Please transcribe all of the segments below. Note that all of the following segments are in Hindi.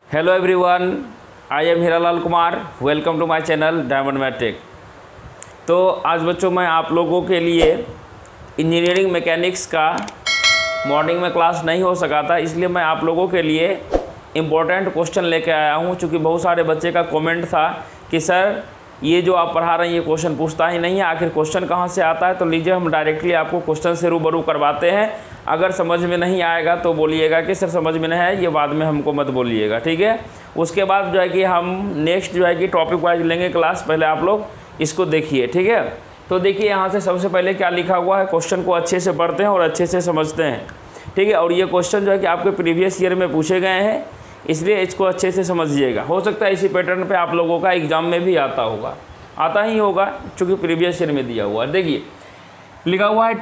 Hello everyone, I am Hiralal Kumar. Welcome to my channel diamond matric. तो आज बच्चों मैं आप लोगों के लिए इंजीनियरिंग मैकेनिक्स का मॉर्निंग में क्लास नहीं हो सका था, इसलिए मैं आप लोगों के लिए इम्पोर्टेंट क्वेश्चन लेके आया हूँ। चूँकि बहुत सारे बच्चे का कमेंट था कि सर ये जो आप पढ़ा रहे हैं ये क्वेश्चन पूछता ही नहीं है, आखिर क्वेश्चन कहाँ से आता है। तो लीजिए हम डायरेक्टली आपको क्वेश्चन से रूबरू करवाते हैं। अगर समझ में नहीं आएगा तो बोलिएगा कि सर समझ में नहीं है, ये बाद में हमको मत बोलिएगा, ठीक है। उसके बाद जो है कि हम नेक्स्ट जो है कि टॉपिक वाइज लेंगे क्लास। पहले आप लोग इसको देखिए, ठीक है। तो देखिए यहाँ से सबसे पहले क्या लिखा हुआ है, क्वेश्चन को अच्छे से पढ़ते हैं और अच्छे से समझते हैं, ठीक है। और ये क्वेश्चन जो है कि आपके प्रीवियस ईयर में पूछे गए हैं, इसलिए इसको अच्छे से समझिएगा। हो सकता है इसी पैटर्न पे आप लोगों का एग्जाम में भी आता ही होगा, चूँकि प्रीवियस ईयर में दिया हुआ है। देखिए लिखा हुआ है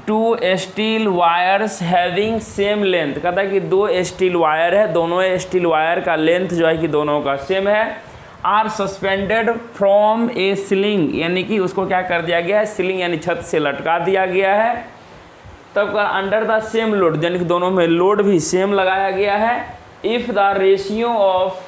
two steel wires having same length. कहता है कि दो स्टील वायर है, दोनों स्टील वायर का लेंथ जो है कि दोनों का सेम है। Are suspended from a ceiling, यानी कि उसको क्या कर दिया गया है, सीलिंग यानी छत से लटका दिया गया है। तब का अंडर द सेम लोड, यानी कि दोनों में लोड भी सेम लगाया गया है। If the ratio of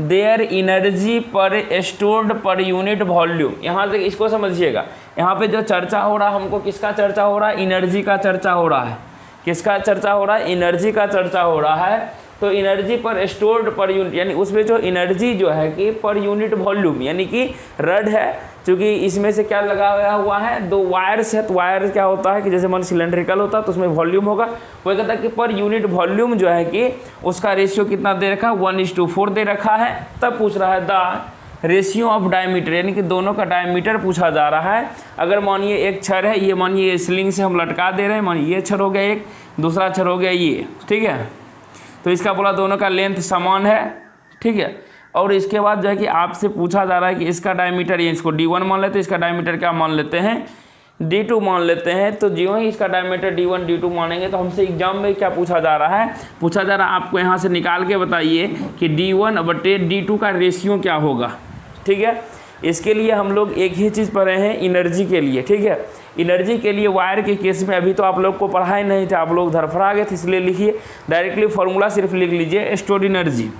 their energy पर स्टोर्ड पर यूनिट वॉल्यूम, यहाँ से इसको समझिएगा। यहाँ पे जो चर्चा हो रहा है, हमको किसका चर्चा हो रहा है, एनर्जी का चर्चा हो रहा है। किसका चर्चा हो रहा है, एनर्जी का चर्चा हो रहा है। तो एनर्जी पर स्टोर्ड पर यूनिट, यानी उसमें जो एनर्जी जो है कि पर यूनिट वॉल्यूम, यानी कि रड है। क्योंकि इसमें से क्या लगाया हुआ है, दो वायर्स है। तो वायर क्या होता है कि जैसे मान सिलेंड्रिकल होता है तो उसमें वॉल्यूम होगा। वो कहता है कि पर यूनिट वॉल्यूम जो है कि उसका रेशियो कितना दे रखा है, 1:4 दे रखा है। तब पूछ रहा है द रेशियो ऑफ डायमीटर, यानी कि दोनों का डायमीटर पूछा जा रहा है। अगर मानिए एक छड़ है, ये मानिए स्लिंग से हम लटका दे रहे हैं, मानिए ये छड़ हो गया एक, दूसरा छड़ हो गया ये, ठीक है। तो इसका बोला दोनों का लेंथ समान है, ठीक है। और इसके बाद जो है कि आपसे पूछा जा रहा है कि इसका डायमीटर, ये इसको D1 मान लेते हैं, इसका डायमीटर क्या मान लेते हैं, D2 मान लेते हैं। तो जो ही इसका डायमीटर D1 D2 मानेंगे तो हमसे एग्जाम में क्या पूछा जा रहा है, पूछा जा रहा है आपको यहाँ से निकाल के बताइए कि D1/D2 का रेशियो क्या होगा, ठीक है। इसके लिए हम लोग एक ही चीज़ पढ़े हैं, एनर्जी के लिए, ठीक है। एनर्जी के लिए वायर के केस में अभी तो आप लोग को पढ़ा ही नहीं था, आप लोग धरफड़ा गए थे, इसलिए लिखिए डायरेक्टली फॉर्मूला सिर्फ लिख लीजिए, स्टोर्ड एनर्जी।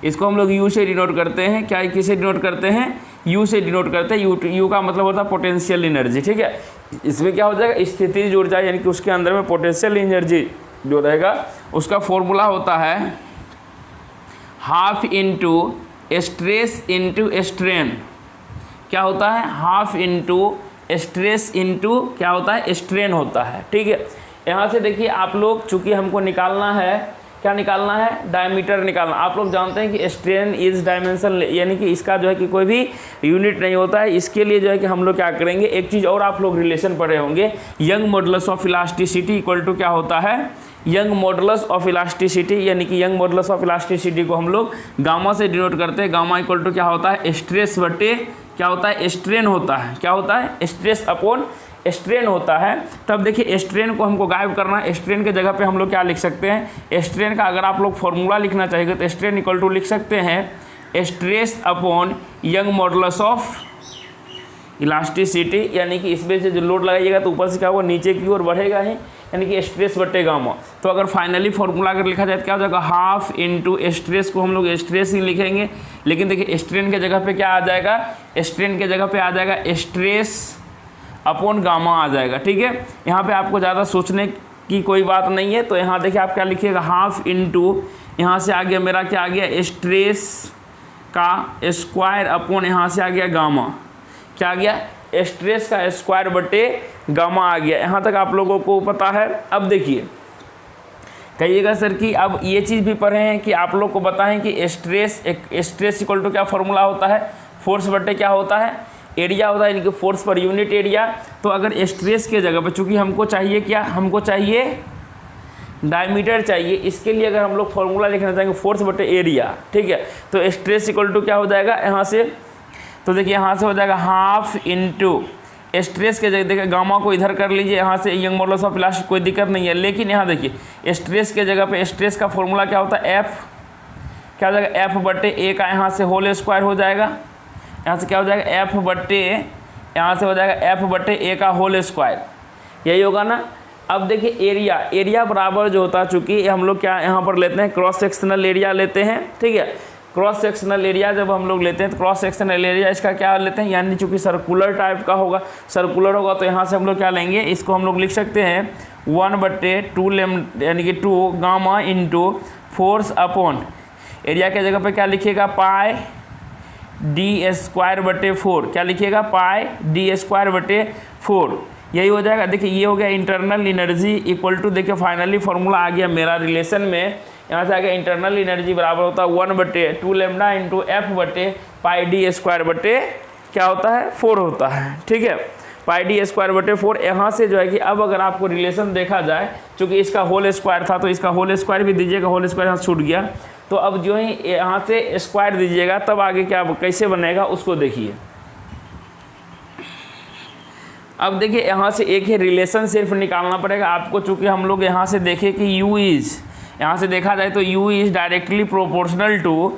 इसको हम लोग यू से डिनोट करते हैं। क्या किसे डिनोट करते हैं, यू से डिनोट करते हैं। यू का मतलब होता है पोटेंशियल एनर्जी, ठीक है। इसमें क्या हो जाएगा, स्थिति जुड़ जाए, यानी कि उसके अंदर में पोटेंशियल एनर्जी जो रहेगा उसका फॉर्मूला होता है half into stress into strain. क्या होता है, हाफ इंटू स्ट्रेस इंटू क्या होता है, स्ट्रेन होता है, ठीक है। यहाँ से देखिए आप लोग, चूँकि हमको निकालना है, क्या निकालना है, डायमीटर निकालना। आप लोग जानते हैं कि स्ट्रेन इज डायमेंशन, यानी कि इसका जो है कि कोई भी यूनिट नहीं होता है। इसके लिए जो है कि हम लोग क्या करेंगे, एक चीज़ और आप लोग रिलेशन पढ़े होंगे, Young modulus of elasticity equal to क्या होता है, यंग मॉडुलस ऑफ इलास्टिसिटी, यानी कि यंग मॉडुलस ऑफ इलास्टिसिटी को हम लोग गामा से डिनोट करते हैं। गामा इक्वल टू क्या होता है, स्ट्रेस बटे क्या होता है, स्ट्रेन होता है। क्या होता है, स्ट्रेस अपॉन स्ट्रेन होता है। तब देखिए स्ट्रेन को हमको गायब करना है। स्ट्रेन के जगह पे हम लोग क्या लिख सकते हैं, स्ट्रेन का अगर आप लोग फॉर्मूला लिखना चाहिए तो स्ट्रेन इक्वल टू लिख सकते हैं stress upon young modulus of elasticity, यानी कि इसमें से जो लोड लगाइएगा तो ऊपर से क्या होगा, नीचे की ओर बढ़ेगा ही, यानी कि स्ट्रेस बटे गामा। तो अगर फाइनली फॉर्मूला अगर लिखा जाए तो क्या हो जाएगा, हाफ इंटू स्ट्रेस को हम लोग स्ट्रेस ही लिखेंगे। लेकिन देखिए स्ट्रेन के जगह पे क्या आ जाएगा, स्ट्रेन के जगह पे आ जाएगा स्ट्रेस अपॉन गामा आ जाएगा, ठीक है। यहाँ पे आपको ज़्यादा सोचने की कोई बात नहीं है। तो यहाँ देखिए आप क्या लिखिएगा, हाफ इंटू, यहाँ से आ गया मेरा क्या आ गया, स्ट्रेस का स्क्वायर अपॉन यहाँ से आ गया गामा। क्या आ गया, स्ट्रेस का स्क्वायर बटे गामा आ गया। यहाँ तक आप लोगों को पता है। अब देखिए कहिएगा सर कि अब ये चीज़ भी पढ़े हैं कि आप लोग को बताएं कि स्ट्रेस इक्वल टू क्या फॉर्मूला होता है, फोर्स बटे क्या होता है, एरिया होता है, यानी कि फोर्स पर यूनिट एरिया। तो अगर स्ट्रेस के जगह पर, चूँकि हमको चाहिए क्या, हमको चाहिए डायमीटर चाहिए, इसके लिए अगर हम लोग फॉर्मूला लिखना चाहेंगे फोर्स बटे एरिया, ठीक है। तो स्ट्रेस इक्वल टू क्या हो जाएगा यहाँ से, तो देखिए यहाँ से हो जाएगा हाफ इंटू स्ट्रेस के जगह, देखिए गामा को इधर कर लीजिए, यहाँ से यंग मॉडुलस ऑफ इलास्टिसिटी कोई दिक्कत नहीं है। लेकिन यहाँ देखिए स्ट्रेस के जगह पे स्ट्रेस का फॉर्मूला क्या होता है, एफ, क्या हो जाएगा, एफ बटे ए का यहाँ से होल स्क्वायर हो जाएगा। यहाँ से क्या हो जाएगा, एफ बटे, यहाँ से हो जाएगा एफ बटे ए का होल स्क्वायर, यही होगा ना। अब देखिए एरिया बराबर जो होता है, चूँकि हम लोग क्या यहाँ पर लेते हैं क्रॉस सेक्शनल एरिया लेते हैं, ठीक है। क्रॉस सेक्शनल एरिया जब हम लोग लेते हैं तो क्रॉस सेक्शनल एरिया इसका क्या लेते हैं, यानी चूँकि सर्कुलर टाइप का होगा, सर्कुलर होगा तो यहाँ से हम लोग क्या लेंगे, इसको हम लोग लिख सकते हैं 1/2 यानी कि 2 gamma into force upon area के जगह पे क्या लिखिएगा पाई d²/4, क्या लिखिएगा पाई d²/4, यही हो जाएगा। देखिए ये हो गया इंटरनल एनर्जी इक्वल टू, देखिए फाइनली फॉर्मूला आ गया मेरा रिलेशन में, यहाँ से आ गया इंटरनल एनर्जी बराबर होता है 1/2 लैम्डा इंटू F/पाई d² क्या होता है 4 होता है, ठीक है, पाई d²/4। यहाँ से जो है कि अब अगर आपको रिलेशन देखा जाए, चूँकि इसका होल स्क्वायर था तो इसका होल स्क्वायर भी दीजिएगा, होल स्क्वायर यहाँ छूट गया, तो अब जो ही यहाँ से स्क्वायर दीजिएगा तब आगे क्या कैसे बनेगा उसको देखिए। अब देखिए यहाँ से एक ही रिलेशन सिर्फ निकालना पड़ेगा आपको, चूँकि हम लोग यहाँ से देखें कि u इज़, यहाँ से देखा जाए तो u is directly proportional to,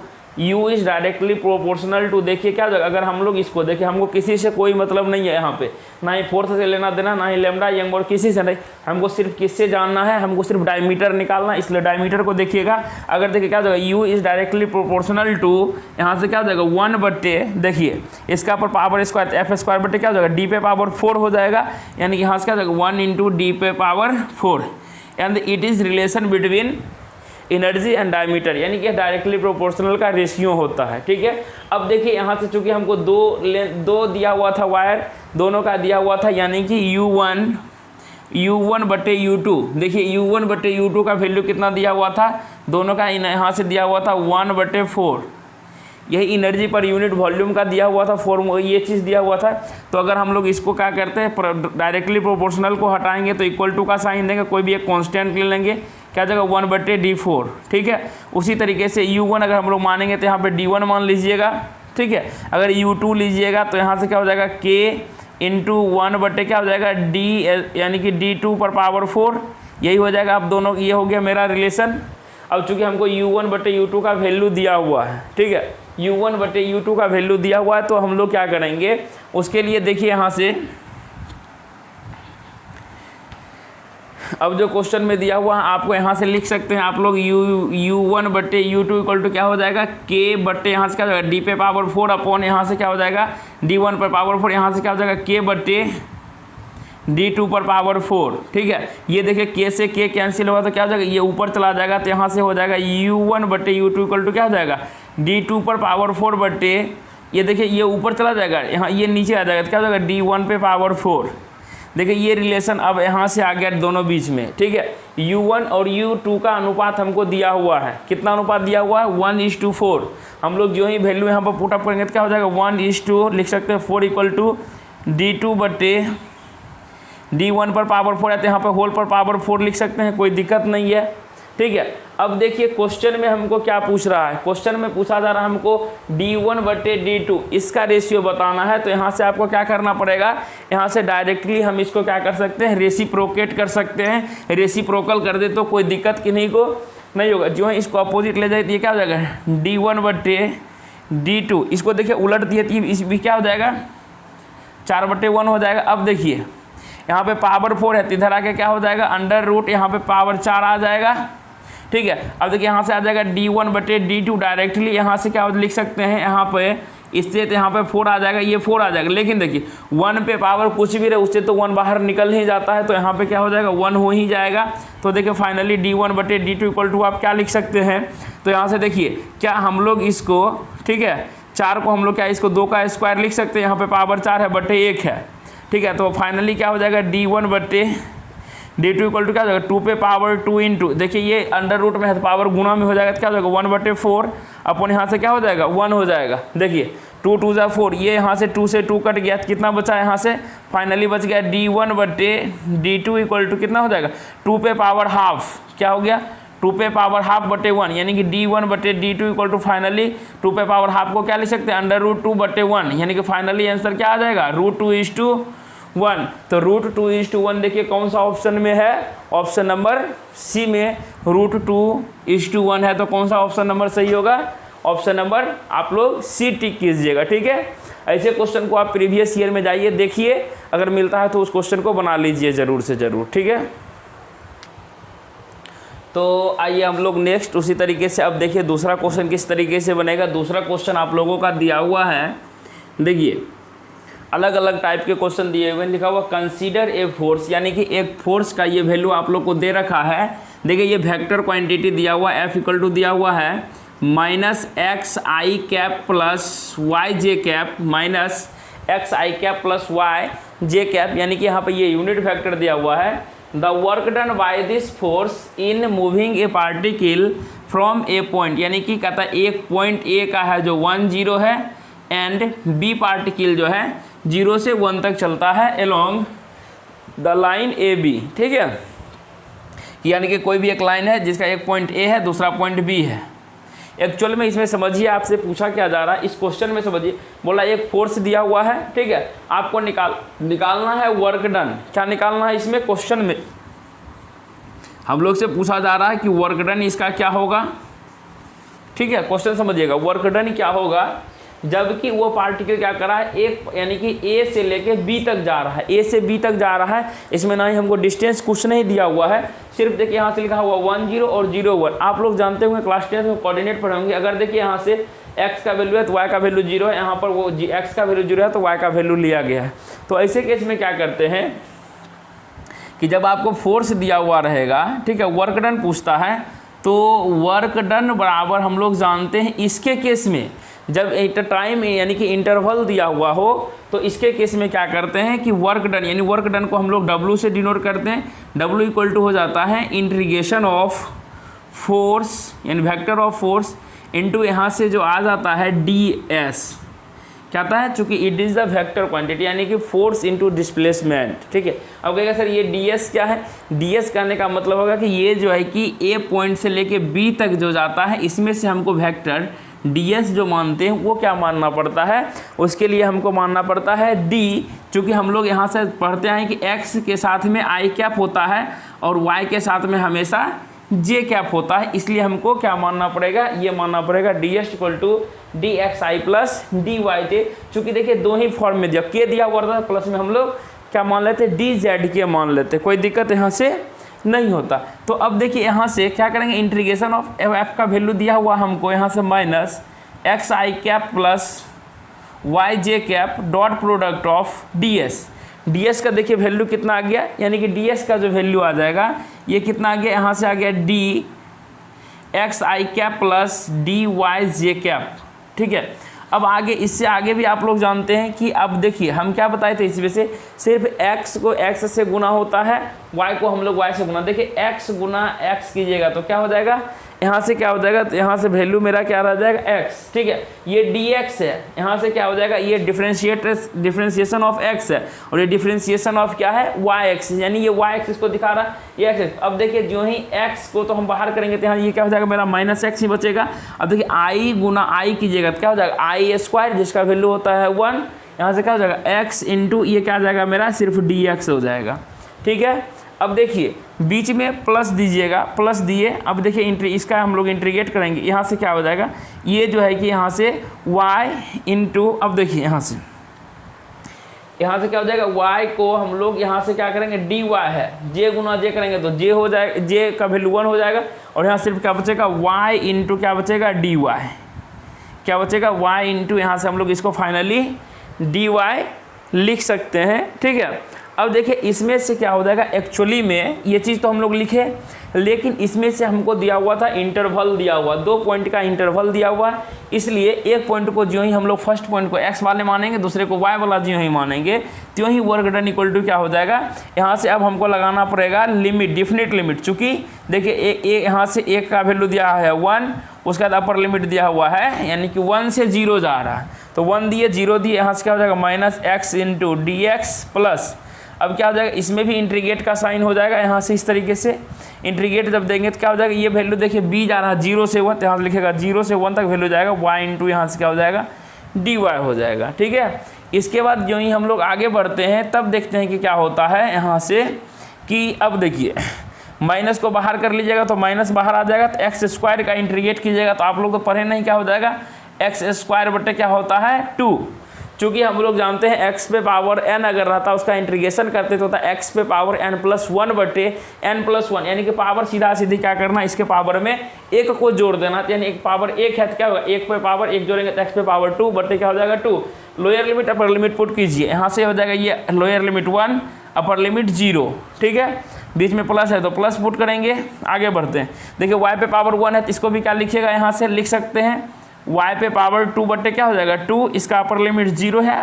देखिए क्या होगा, अगर हम लोग इसको देखिए, हमको किसी से कोई मतलब नहीं है यहाँ पे, ना ही फोर्थ से लेना देना, ना ही लैम्डा यंग और किसी से नहीं, हमको सिर्फ किससे जानना है, हमको सिर्फ डायमीटर निकालना, इसलिए डायमीटर को देखिएगा। अगर देखिए क्या हो जाएगा, u is directly proportional to, यहाँ से क्या हो जाएगा 1/, देखिए इसका पर पावर स्क्वायर F² क्या हो जाएगा d पे पावर 4 हो जाएगा, यानी कि यहाँ से क्या हो जाएगा 1 इंटू d पे power 4, and it is relation between energy and diameter, यानी कि डायरेक्टली प्रोपोर्शनल का रेशियो होता है, ठीक है। अब देखिए यहाँ से चूँकि हमको दो दिया हुआ था वायर, दोनों का दिया हुआ था, यानी कि U1/U2, देखिए U1/U2 का वैल्यू कितना दिया हुआ था, दोनों का यहाँ से दिया हुआ था 1/4, यही एनर्जी पर यूनिट वॉल्यूम का दिया हुआ था, ये चीज़ दिया हुआ था। तो अगर हम लोग इसको क्या करते हैं, डायरेक्टली प्रोपोर्शनल को हटाएंगे तो इक्वल टू का साइन देंगे, कोई भी एक कांस्टेंट ले लेंगे, क्या जगह 1/d4, ठीक है। उसी तरीके से U1 अगर हम लोग मानेंगे तो यहाँ पे D1 मान लीजिएगा, ठीक है। अगर U2 लीजिएगा तो यहाँ से क्या हो जाएगा K इंटू 1/, क्या हो जाएगा D, यानी कि d2/4, यही हो जाएगा। अब दोनों ये हो गया मेरा रिलेशन। अब चूँकि हमको U1/U2 का वैल्यू दिया हुआ है, ठीक है, U1/U2 का वैल्यू दिया हुआ है, तो हम लोग क्या करेंगे उसके लिए, देखिए यहाँ से अब जो क्वेश्चन में दिया हुआ है आपको यहाँ से लिख सकते हैं आप लोग U1/U2 इक्वल टू क्या हो जाएगा K/, यहाँ से क्या हो जाएगा D पे पावर 4 अपॉन यहाँ से क्या हो जाएगा D1 पर पावर 4, यहाँ से क्या हो जाएगा K/D2 पर पावर 4, ठीक है। ये देखिए K से K कैंसिल होगा तो क्या हो जाएगा, ये ऊपर चला जाएगा, तो यहाँ से हो जाएगा U1/U2 इक्वल टू क्या हो जाएगा D2 पर पावर 4/, ये देखिए ये ऊपर चला जाएगा, यहाँ ये नीचे आ जाएगा तो क्या हो जाएगा D1 पे पावर 4। देखिए ये रिलेशन अब यहाँ से आ गया दोनों बीच में, ठीक है। U1 और U2 का अनुपात हमको दिया हुआ है, कितना अनुपात दिया हुआ है 1:4। हम लोग जो ही वैल्यू यहाँ पर पुटअप करेंगे तो क्या हो जाएगा 1:4 लिख सकते हैं, 4 इक्वल टू D2/D1 पर पावर 4 है तो यहाँ पर होल पर पावर 4 लिख सकते हैं, कोई दिक्कत नहीं है, ठीक है। अब देखिए क्वेश्चन में हमको क्या पूछ रहा है, क्वेश्चन में पूछा जा रहा है हमको D1/D2 इसका रेशियो बताना है। तो यहाँ से आपको क्या करना पड़ेगा, यहाँ से डायरेक्टली हम इसको क्या कर सकते हैं, रेसिप्रोकेट कर सकते हैं। रेसिप्रोकल कर दे तो कोई दिक्कत किन्हीं को नहीं होगा। जो है इसको अपोजिट ले जाए तो ये क्या हो जाएगा D1/D2, इसको देखिए उलट दिए तो इस भी क्या हो जाएगा 4/1 हो जाएगा। अब देखिए यहाँ पे पावर 4 है तो इधर आके क्या हो जाएगा √ यहाँ पे पावर 4 आ जाएगा, ठीक है। अब देखिए यहाँ से आ जाएगा D1/D2, डायरेक्टली यहाँ से क्या लिख सकते हैं, यहाँ पे इससे तो यहाँ पे 4 आ जाएगा, ये 4 आ जाएगा, लेकिन देखिए 1 पे पावर कुछ भी रहे उससे तो 1 बाहर निकल ही जाता है, तो यहाँ पे क्या हो जाएगा 1 हो ही जाएगा। तो देखिए फाइनली D1/D2 इक्वल टू आप क्या लिख सकते हैं, तो यहाँ से देखिए क्या हम लोग इसको, ठीक है, 4 को हम लोग क्या इसको 2 का स्क्वायर लिख सकते हैं, यहाँ पे पावर 4 है बटे 1 है, ठीक है। तो फाइनली क्या हो जाएगा D1/D2 इक्वल टू क्या हो जाएगा 2 पे पावर 2 इंटू, देखिए ये √ में है तो पावर गुना में हो जाएगा तो क्या हो जाएगा 1/4 अपन यहाँ से क्या हो जाएगा 1 हो जाएगा। देखिए 2 2 = 4, ये यहाँ से 2 से 2 कट गया तो कितना बचा यहाँ से, फाइनली बच गया D1/D2 इक्वल टू कितना हो जाएगा 2 पे पावर हाफ, क्या हो गया 2 पे पावर हाफ बटे 1, यानी कि D1/D2 इक्वल टू फाइनली 2 पे पावर हाफ को क्या लिख सकते हैं √2/1, यानी कि फाइनली आंसर क्या आ जाएगा √2:1। तो √2:1 देखिए कौन सा ऑप्शन में है, ऑप्शन नंबर सी में √2:1 है। तो कौन सा ऑप्शन नंबर सही होगा, ऑप्शन नंबर आप लोग सी टिक कीजिएगा, ठीक है। ऐसे क्वेश्चन को आप प्रीवियस ईयर में जाइए देखिए, अगर मिलता है तो उस क्वेश्चन को बना लीजिए ज़रूर से ज़रूर, ठीक है। तो आइए हम लोग नेक्स्ट उसी तरीके से अब देखिए दूसरा क्वेश्चन किस तरीके से बनेगा। दूसरा क्वेश्चन आप लोगों का दिया हुआ है, देखिए अलग अलग टाइप के क्वेश्चन दिए हुए हैं। लिखा हुआ कंसीडर ए फोर्स, यानी कि एक फोर्स का ये वैल्यू आप लोग को दे रखा है। देखिए ये वेक्टर क्वांटिटी दिया हुआ है, F इक्वल टू दिया हुआ है minus X I cap plus Y J cap minus X I cap plus Y J cap, यानी कि यहाँ पर ये यूनिट वेक्टर दिया हुआ है। The work done by this force in moving A particle from A point, यानी कि कहता है एक पॉइंट ए का है जो 1 0 है एंड बी पार्टिकल जो है 0 से 1 तक चलता है along the line A B. ठीक है, यानी कि कोई भी एक लाइन है जिसका एक पॉइंट ए है दूसरा पॉइंट बी है। एक्चुअल में इसमें समझिए आपसे पूछा क्या जा रहा है, इस क्वेश्चन में समझिए, बोला एक फोर्स दिया हुआ है, ठीक है, आपको निकालना है वर्क डन। क्या निकालना है इसमें क्वेश्चन में हम लोग से पूछा जा रहा है कि वर्क डन इसका क्या होगा। ठीक है, क्वेश्चन समझिएगा, वर्क डन क्या होगा जबकि वो पार्टिकल क्या कर रहा है, एक यानी कि ए से लेके बी तक जा रहा है, ए से बी तक जा रहा है। इसमें ना ही हमको डिस्टेंस कुछ नहीं दिया हुआ है, सिर्फ देखिए यहाँ से लिखा हुआ 1 0 और 0 1। आप लोग जानते होंगे क्लास 10 में कोऑर्डिनेट पढ़े होंगे। अगर देखिए यहाँ से x का वैल्यू है तो y का वैल्यू 0 है, यहाँ पर वो x का वैल्यू 0 है तो y का वैल्यू लिया गया है। तो ऐसे केस में क्या करते हैं कि जब आपको फोर्स दिया हुआ रहेगा, ठीक है, वर्क डन पूछता है, तो वर्क डन बराबर हम लोग जानते हैं इसके केस में जब एक टाइम यानी कि इंटरवल दिया हुआ हो, तो इसके केस में क्या करते हैं कि वर्क डन, यानी वर्क डन को हम लोग W से डिनोट करते हैं। W इक्वल टू हो जाता है इंटीग्रेशन ऑफ फोर्स यानी वेक्टर ऑफ फोर्स इनटू यहाँ से जो आ जाता है ds, क्या आता है, चूँकि it is the vector quantity यानी कि फोर्स इनटू डिस्प्लेसमेंट। ठीक है, अब कहेगा सर ये ds क्या है, ds करने का मतलब होगा कि ये जो है कि a पॉइंट से लेके b तक जो जाता है इसमें से हमको वेक्टर ds जो मानते हैं वो क्या मानना पड़ता है, उसके लिए हमको मानना पड़ता है d। चूँकि हम लोग यहाँ से पढ़ते हैं कि x के साथ में i कैप होता है और y के साथ में हमेशा j कैप होता है, इसलिए हमको क्या मानना पड़ेगा, ये मानना पड़ेगा ds equal to dxi plus dyj। चूँकि देखिए दो ही फॉर्म में दिया, k दिया हुआ था प्लस में हम लोग क्या मान लेते, dzk मान लेते, कोई दिक्कत यहाँ से नहीं होता। तो अब देखिए यहाँ से क्या करेंगे, इंटीग्रेशन ऑफ f का वैल्यू दिया हुआ हमको यहाँ से minus X I cap plus Y J cap dot product of ds का देखिए वैल्यू कितना आ गया, यानी कि ds का जो वैल्यू आ जाएगा ये कितना आ गया, यहाँ से आ गया D x I cap plus D Y J cap. ठीक है, अब आगे इससे आगे भी आप लोग जानते हैं कि अब देखिए हम क्या बताए थे, इसमें से सिर्फ x को x से गुना होता है, y को हम लोग y से गुना, देखिए x गुना x कीजिएगा तो क्या हो जाएगा, यहाँ से क्या हो जाएगा, तो यहाँ से वैल्यू मेरा क्या रह जाएगा x। ठीक है, ये dx है, यहाँ से क्या हो जाएगा, ये डिफरेंशिएशन ऑफ x है और ये डिफरेंशिएशन ऑफ क्या है, yx, यानी ये yx इसको दिखा रहा है ये x। अब देखिए जो ही x को तो हम बाहर करेंगे तो यहाँ ये क्या हो जाएगा, मेरा माइनस x ही बचेगा। अब देखिए i गुना i कीजिएगा तो क्या हो जाएगा, i स्क्वायर जिसका वैल्यू होता है 1, यहाँ से क्या हो जाएगा x इंटू ये क्या आ जाएगा मेरा सिर्फ dx हो जाएगा। ठीक है, अब देखिए बीच में प्लस दीजिएगा, प्लस दिए, अब देखिए इसका हम लोग इंटीग्रेट करेंगे, यहाँ से क्या हो जाएगा, ये जो है कि यहाँ से y इंटू, अब देखिए यहाँ से क्या हो जाएगा, y को हम लोग यहाँ से क्या करेंगे, dy है, j गुना j करेंगे तो j हो जाएगा, j का वैल्यू 1 हो जाएगा और यहाँ सिर्फ क्या बचेगा, y इंटू क्या बचेगा, dy, क्या बचेगा, y इंटू यहाँ से हम लोग इसको फाइनली dy लिख सकते हैं। ठीक है, अब देखिए इसमें से क्या हो जाएगा, एक्चुअली में ये चीज़ तो हम लोग लिखे, लेकिन इसमें से हमको दिया हुआ था इंटरवल दिया हुआ, 2 पॉइंट का इंटरवल दिया हुआ, इसलिए एक पॉइंट को जो ही हम लोग फर्स्ट पॉइंट को x वाले मानेंगे, दूसरे को y वाला जो ही मानेंगे, त्यों ही वर्क डन इक्वल टू क्या हो जाएगा, यहाँ से अब हमको लगाना पड़ेगा लिमिट, डिफिनिट लिमिट। चूँकि देखिए यहाँ से एक का वैल्यू दिया है 1, उसका बाद अपर लिमिट दिया हुआ है यानी कि 1 से 0 जा रहा है, तो 1 दिए 0 दिए, यहाँ से क्या हो जाएगा minus x into D x plus, अब क्या हो जाएगा, इसमें भी इंटीग्रेट का साइन हो जाएगा, यहाँ से इस तरीके से इंटीग्रेट जब देंगे तो क्या हो जाएगा, ये वैल्यू देखिए b जा रहा है 0 से 1, तो यहाँ से लिखेगा 0 से 1 तक वैल्यू जाएगा, y इंटू यहाँ से क्या हो जाएगा, dy हो जाएगा। ठीक है, इसके बाद जो ही हम लोग आगे बढ़ते हैं तब देखते हैं कि क्या होता है यहाँ से, कि अब देखिए माइनस को बाहर कर लीजिएगा तो माइनस बाहर आ जाएगा, तो एक्स स्क्वायर का इंटीग्रेट कीजिएगा तो आप लोग तो पढ़े नहीं, क्या हो जाएगा, एक्स स्क्वायर बटे क्या होता है 2, चूँकि हम लोग जानते हैं x पे पावर n अगर रहता उसका इंटीग्रेशन करते तो होता x पे पावर n+1/n+1, यानी कि पावर सीधा सीधी क्या करना, इसके पावर में एक को जोड़ देना, यानी एक पावर एक है तो क्या होगा, एक पे पावर एक जोड़ेंगे तो x पे पावर 2 बटे क्या हो जाएगा 2। Lower limit upper limit put कीजिए, यहाँ से हो जाएगा ये लोअर लिमिट 1 अपर लिमिट 0, ठीक है, बीच में प्लस है तो प्लस पुट करेंगे। आगे बढ़ते हैं, देखिए y पे पावर 1 है तो इसको भी क्या लिखिएगा, यहाँ से लिख सकते हैं y पे पावर 2 बटे क्या हो जाएगा 2, इसका अपर लिमिट 0 है,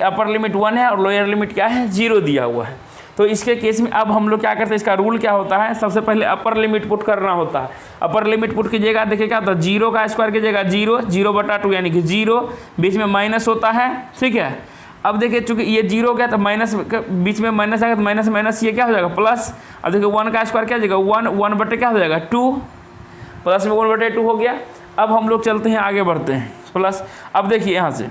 अपर लिमिट 1 है और लोअर लिमिट क्या है 0 दिया हुआ है। तो इसके केस में अब हम लोग क्या करते हैं, इसका रूल क्या होता है, सबसे पहले अपर लिमिट पुट करना होता है। अपर लिमिट पुट कीजिएगा, देखिए क्या होता है, 0 का स्क्वायर कीजिएगा 0/2 यानी कि 0, बीच में माइनस होता है, ठीक है। अब देखिए चूंकि ये 0 क्या तो माइनस, बीच में माइनस आएगा तो माइनस माइनस ये क्या हो जाएगा प्लस। अब देखिए 1 का स्क्वायर क्या हो जाएगा 1 बटे क्या हो जाएगा 2, प्लस में 1/2 हो गया। अब हम लोग चलते हैं आगे बढ़ते हैं प्लस। अब देखिए यहाँ से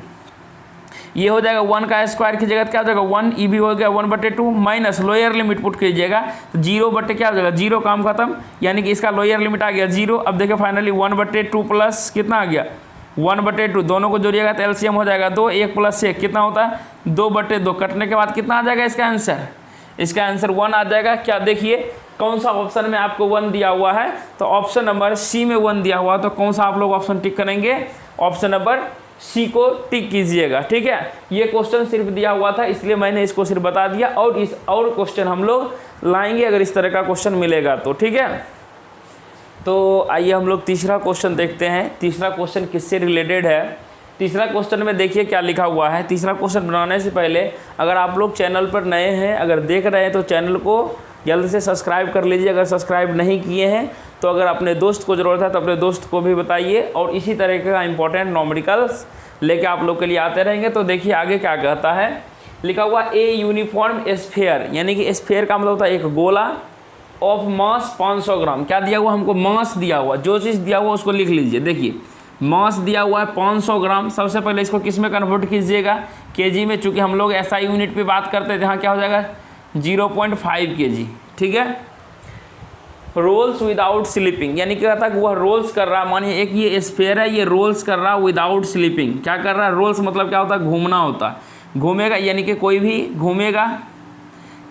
ये हो जाएगा 1 का स्क्वायर की जगह क्या हो जाएगा 1, ई भी हो गया 1/2 माइनस लोअर लिमिट पुट कीजिएगा तो 0 बटे क्या हो जाएगा 0, काम खत्म, यानी कि इसका लोअर लिमिट आ गया 0। अब देखिए फाइनली 1/2 प्लस कितना आ गया 1/2, दोनों को जोड़िएगा तो एलसीएम हो जाएगा 2, 1 + 1 कितना होता है 2/2, कटने के बाद कितना आ जाएगा इसका आंसर, इसका आंसर 1 आ जाएगा। क्या देखिए कौन सा ऑप्शन में आपको 1 दिया हुआ है, तो ऑप्शन नंबर सी में 1 दिया हुआ है, तो कौन सा आप लोग ऑप्शन टिक करेंगे, ऑप्शन नंबर सी को टिक कीजिएगा, ठीक है। ये क्वेश्चन सिर्फ दिया हुआ था इसलिए मैंने इसको सिर्फ बता दिया, और क्वेश्चन हम लोग लाएंगे अगर इस तरह का क्वेश्चन मिलेगा तो, ठीक है। तो आइए हम लोग तीसरा क्वेश्चन देखते हैं, तीसरा क्वेश्चन किससे रिलेटेड है। तीसरा क्वेश्चन में देखिए क्या लिखा हुआ है। तीसरा क्वेश्चन बनाने से पहले अगर आप लोग चैनल पर नए हैं, अगर देख रहे हैं तो चैनल को जल्द से सब्सक्राइब कर लीजिए, अगर सब्सक्राइब नहीं किए हैं तो अगर अपने दोस्त को ज़रूरत है तो अपने दोस्त को भी बताइए, और इसी तरह का इंपॉर्टेंट न्यूमेरिकल्स लेके आप लोग के लिए आते रहेंगे। तो देखिए आगे क्या कहता है, लिखा हुआ ए यूनिफॉर्म स्फीयर, यानी कि स्फीयर का मतलब होता है एक गोला ऑफ मास 500 ग्राम। क्या दिया हुआ हमको, मास दिया हुआ, जो चीज़ दिया हुआ उसको लिख लीजिए। देखिए मास दिया हुआ है 500 ग्राम, सबसे पहले इसको किस में कन्वर्ट कीजिएगा, केजी में, चूँकि हम लोग एसआई यूनिट पे बात करते थे, यहाँ क्या हो जाएगा 0.5 kg, ठीक है। रोल्स विदाउट स्लिपिंग, यानी क्या कहता है वह रोल्स कर रहा है, मानिए एक ये स्फीयर है, ये रोल्स कर रहा है विदाउट स्लिपिंग। क्या कर रहा है, रोल्स मतलब क्या होता है घूमना होता है, घूमेगा, यानी कि कोई भी घूमेगा,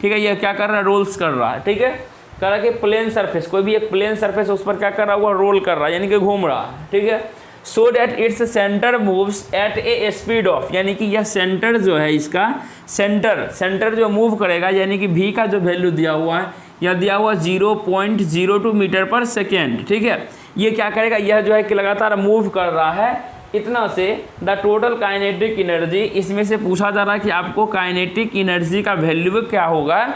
ठीक है। ये क्या कर रहा है, रोल्स कर रहा है, ठीक है। कह रहा है कि प्लेन सरफेस, कोई भी एक प्लेन सरफेस उस पर क्या कर रहा है, वह रोल कर रहा है, यानी कि घूम रहा है, ठीक है। So that its centre moves eight A speed of, यानी कि यह सेंटर जो है इसका सेंटर जो मूव करेगा, यानी कि v का जो वैल्यू दिया हुआ है, यह दिया हुआ 0.02 मीटर पर सेकेंड, ठीक है। ये क्या करेगा, यह जो है कि लगातार मूव कर रहा है इतना से द टोटल काइनेटिक एनर्जी, इसमें से पूछा जा रहा है कि आपको काइनेटिक एनर्जी का वैल्यू क्या होगा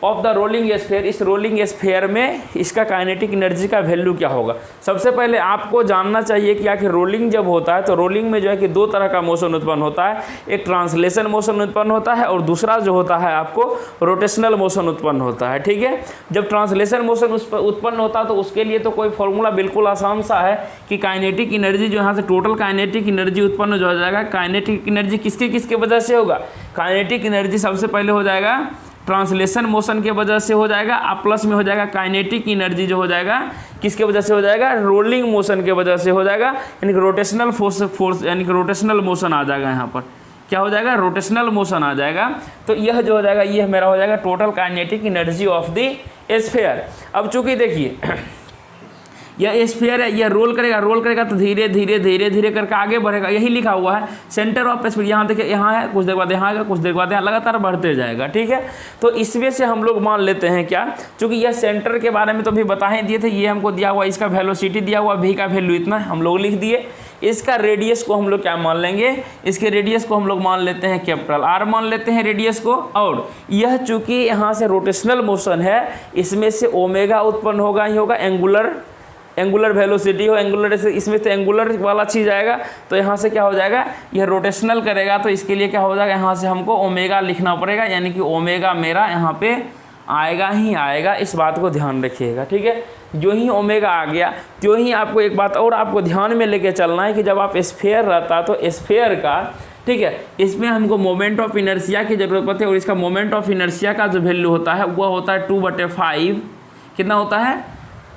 ऑफ द रोलिंग स्फीयर, इस रोलिंग स्फीयर में इसका काइनेटिक एनर्जी का वैल्यू क्या होगा। सबसे पहले आपको जानना चाहिए कि आखिर रोलिंग जब होता है तो रोलिंग में जो है कि 2 तरह का मोशन उत्पन्न होता है, एक ट्रांसलेशन मोशन उत्पन्न होता है और दूसरा जो होता है आपको रोटेशनल मोशन उत्पन्न होता है, ठीक है। जब ट्रांसलेशन मोशन उत्पन्न होता है तो उसके लिए तो कोई फॉर्मूला बिल्कुल आसान सा है कि काइनेटिक एनर्जी जो यहाँ से टोटल काइनेटिक एनर्जी उत्पन्न हो जाएगा, काइनेटिक एनर्जी किसके वजह से होगा, काइनेटिक एनर्जी सबसे पहले हो जाएगा ट्रांसलेशन मोशन के वजह से हो जाएगा, आप प्लस में हो जाएगा काइनेटिक एनर्जी जो हो जाएगा किसके वजह से हो जाएगा, रोलिंग मोशन के वजह से हो जाएगा, यानी कि रोटेशनल फोर्स यानी कि रोटेशनल मोशन आ जाएगा, यहाँ पर क्या हो जाएगा रोटेशनल मोशन आ जाएगा। तो यह जो हो जाएगा यह मेरा हो जाएगा total kinetic energy of the sphere. अब चूंकि देखिए यह स्फीयर है, यह रोल करेगा तो धीरे धीरे करके आगे बढ़ेगा, यही लिखा हुआ है सेंटर ऑफ स्फीयर। यहाँ देखिए यहाँ है, कुछ देर बाद यहाँ आएगा, कुछ देर बाद यहाँ, लगातार बढ़ते जाएगा, ठीक है। तो इसमें से हम लोग मान लेते हैं क्या, चूँकि यह सेंटर के बारे में तो भी बता ही दिए थे, ये हमको दिया हुआ, इसका वेलोसिटी दिया हुआ, v का वैल्यू इतना हम लोग लिख दिए। इसका रेडियस को हम लोग क्या मान लेंगे, इसके रेडियस को हम लोग मान लेते हैं कैपिटल R मान लेते हैं रेडियस को। और यह चूँकि यहाँ से रोटेशनल मोशन है, इसमें से ओमेगा उत्पन्न होगा ही होगा, एंगुलर वेलोसिटी हो, एंगुलर, इसमें तो एंगुलर वाला चीज़ आएगा, तो यहाँ से क्या हो जाएगा, यह रोटेशनल करेगा, तो इसके लिए क्या हो जाएगा, यहाँ से हमको ओमेगा लिखना पड़ेगा, यानी कि ओमेगा मेरा यहाँ पे आएगा ही आएगा, इस बात को ध्यान रखिएगा, ठीक है। जो ही ओमेगा आ गया तो ही आपको एक बात और आपको ध्यान में लेके चलना है कि जब आप स्फीयर रहता तो स्फीयर का, ठीक है, इसमें हमको मोमेंट ऑफ इनर्शिया की जरूरत पड़ती है, और इसका मोमेंट ऑफ इनर्शिया का जो वैल्यू होता है वह होता है 2/5, कितना होता है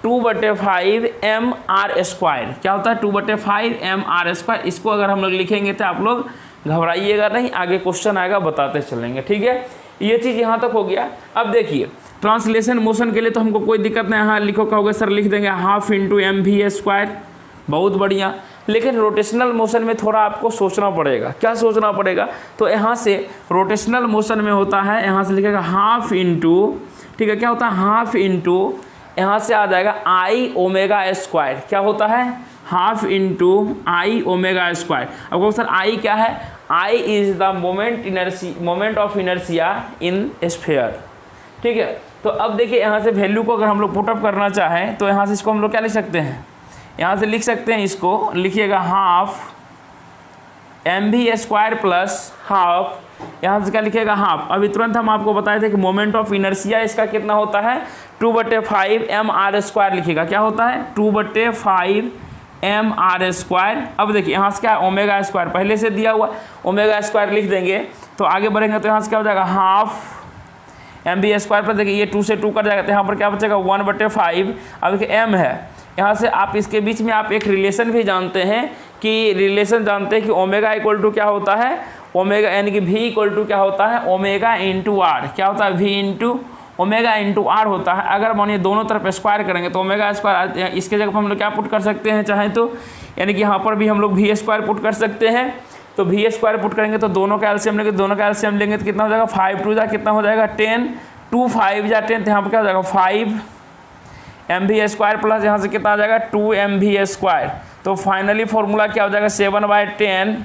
2/5 mr²। क्या होता है 2/5 mr²। इसको अगर हम लोग लिखेंगे तो आप लोग घबराइएगा नहीं, आगे क्वेश्चन आएगा बताते चलेंगे, ठीक है। ये चीज़ यहाँ तक हो गया। अब देखिए ट्रांसलेशन मोशन के लिए तो हमको कोई दिक्कत नहीं, यहाँ लिखो कहोगे सर लिख देंगे हाफ इंटू mv², बहुत बढ़िया। लेकिन रोटेशनल मोशन में थोड़ा आपको सोचना पड़ेगा। क्या सोचना पड़ेगा? तो यहाँ से रोटेशनल मोशन में होता है, यहाँ से लिखेगा हाफ इंटू, ठीक है, क्या होता है हाफ इंटू, यहाँ से आ जाएगा I⍵²। क्या होता है? Half into I⍵²। अब सर I क्या है? I is the moment of inertia in sphere, ठीक है। तो अब देखिए यहाँ से वैल्यू को अगर हम लोग पुटअप करना चाहें तो यहाँ से इसको हम लोग क्या लिख सकते हैं, यहाँ से लिख सकते हैं, इसको लिखिएगा हाफ mv² प्लस हाफ, यहाँ से क्या लिखिएगा हाफ। अभी तुरंत हम आपको बताए थे कि मोमेंट ऑफ इनर्शिया इसका कितना होता है 2/5 mr² लिखिएगा। क्या होता है? 2/5 mr²। अब देखिए यहाँ से क्या ω², पहले से दिया हुआ ω² लिख देंगे, तो आगे बढ़ेंगे तो यहाँ से क्या हो जाएगा हाफ mv² पर देखिए ये 2 से 2 कट जाएगा, तो यहाँ पर क्या बचेगा 1/5। अब देखिए m है, यहाँ से आप इसके बीच में आप एक रिलेशन भी जानते हैं कि रिलेशन जानते हैं कि ओमेगा इक्वल टू क्या होता है, ओमेगा यानी कि v इक्वल टू क्या होता है ओमेगा इंटू आर। क्या होता है? v into omega into R होता है। अगर मानिए दोनों तरफ स्क्वायर करेंगे तो ω², इसके जगह पर हम लोग क्या पुट कर सकते हैं चाहे तो, यानी कि यहाँ पर भी हम लोग v² पुट कर सकते हैं। तो v² पुट करेंगे तो दोनों का एलसीएम लेंगे, दोनों का एलसीएम लेंगे तो कितना हो जाएगा 5 2 कितना हो जाएगा 10, 2 5 जा 10, तो यहाँ पर क्या हो जाएगा 5 mv² प्लस यहाँ से कितना आ जाएगा 2 mv²। तो फाइनली फॉर्मूला क्या हो जाएगा 7/10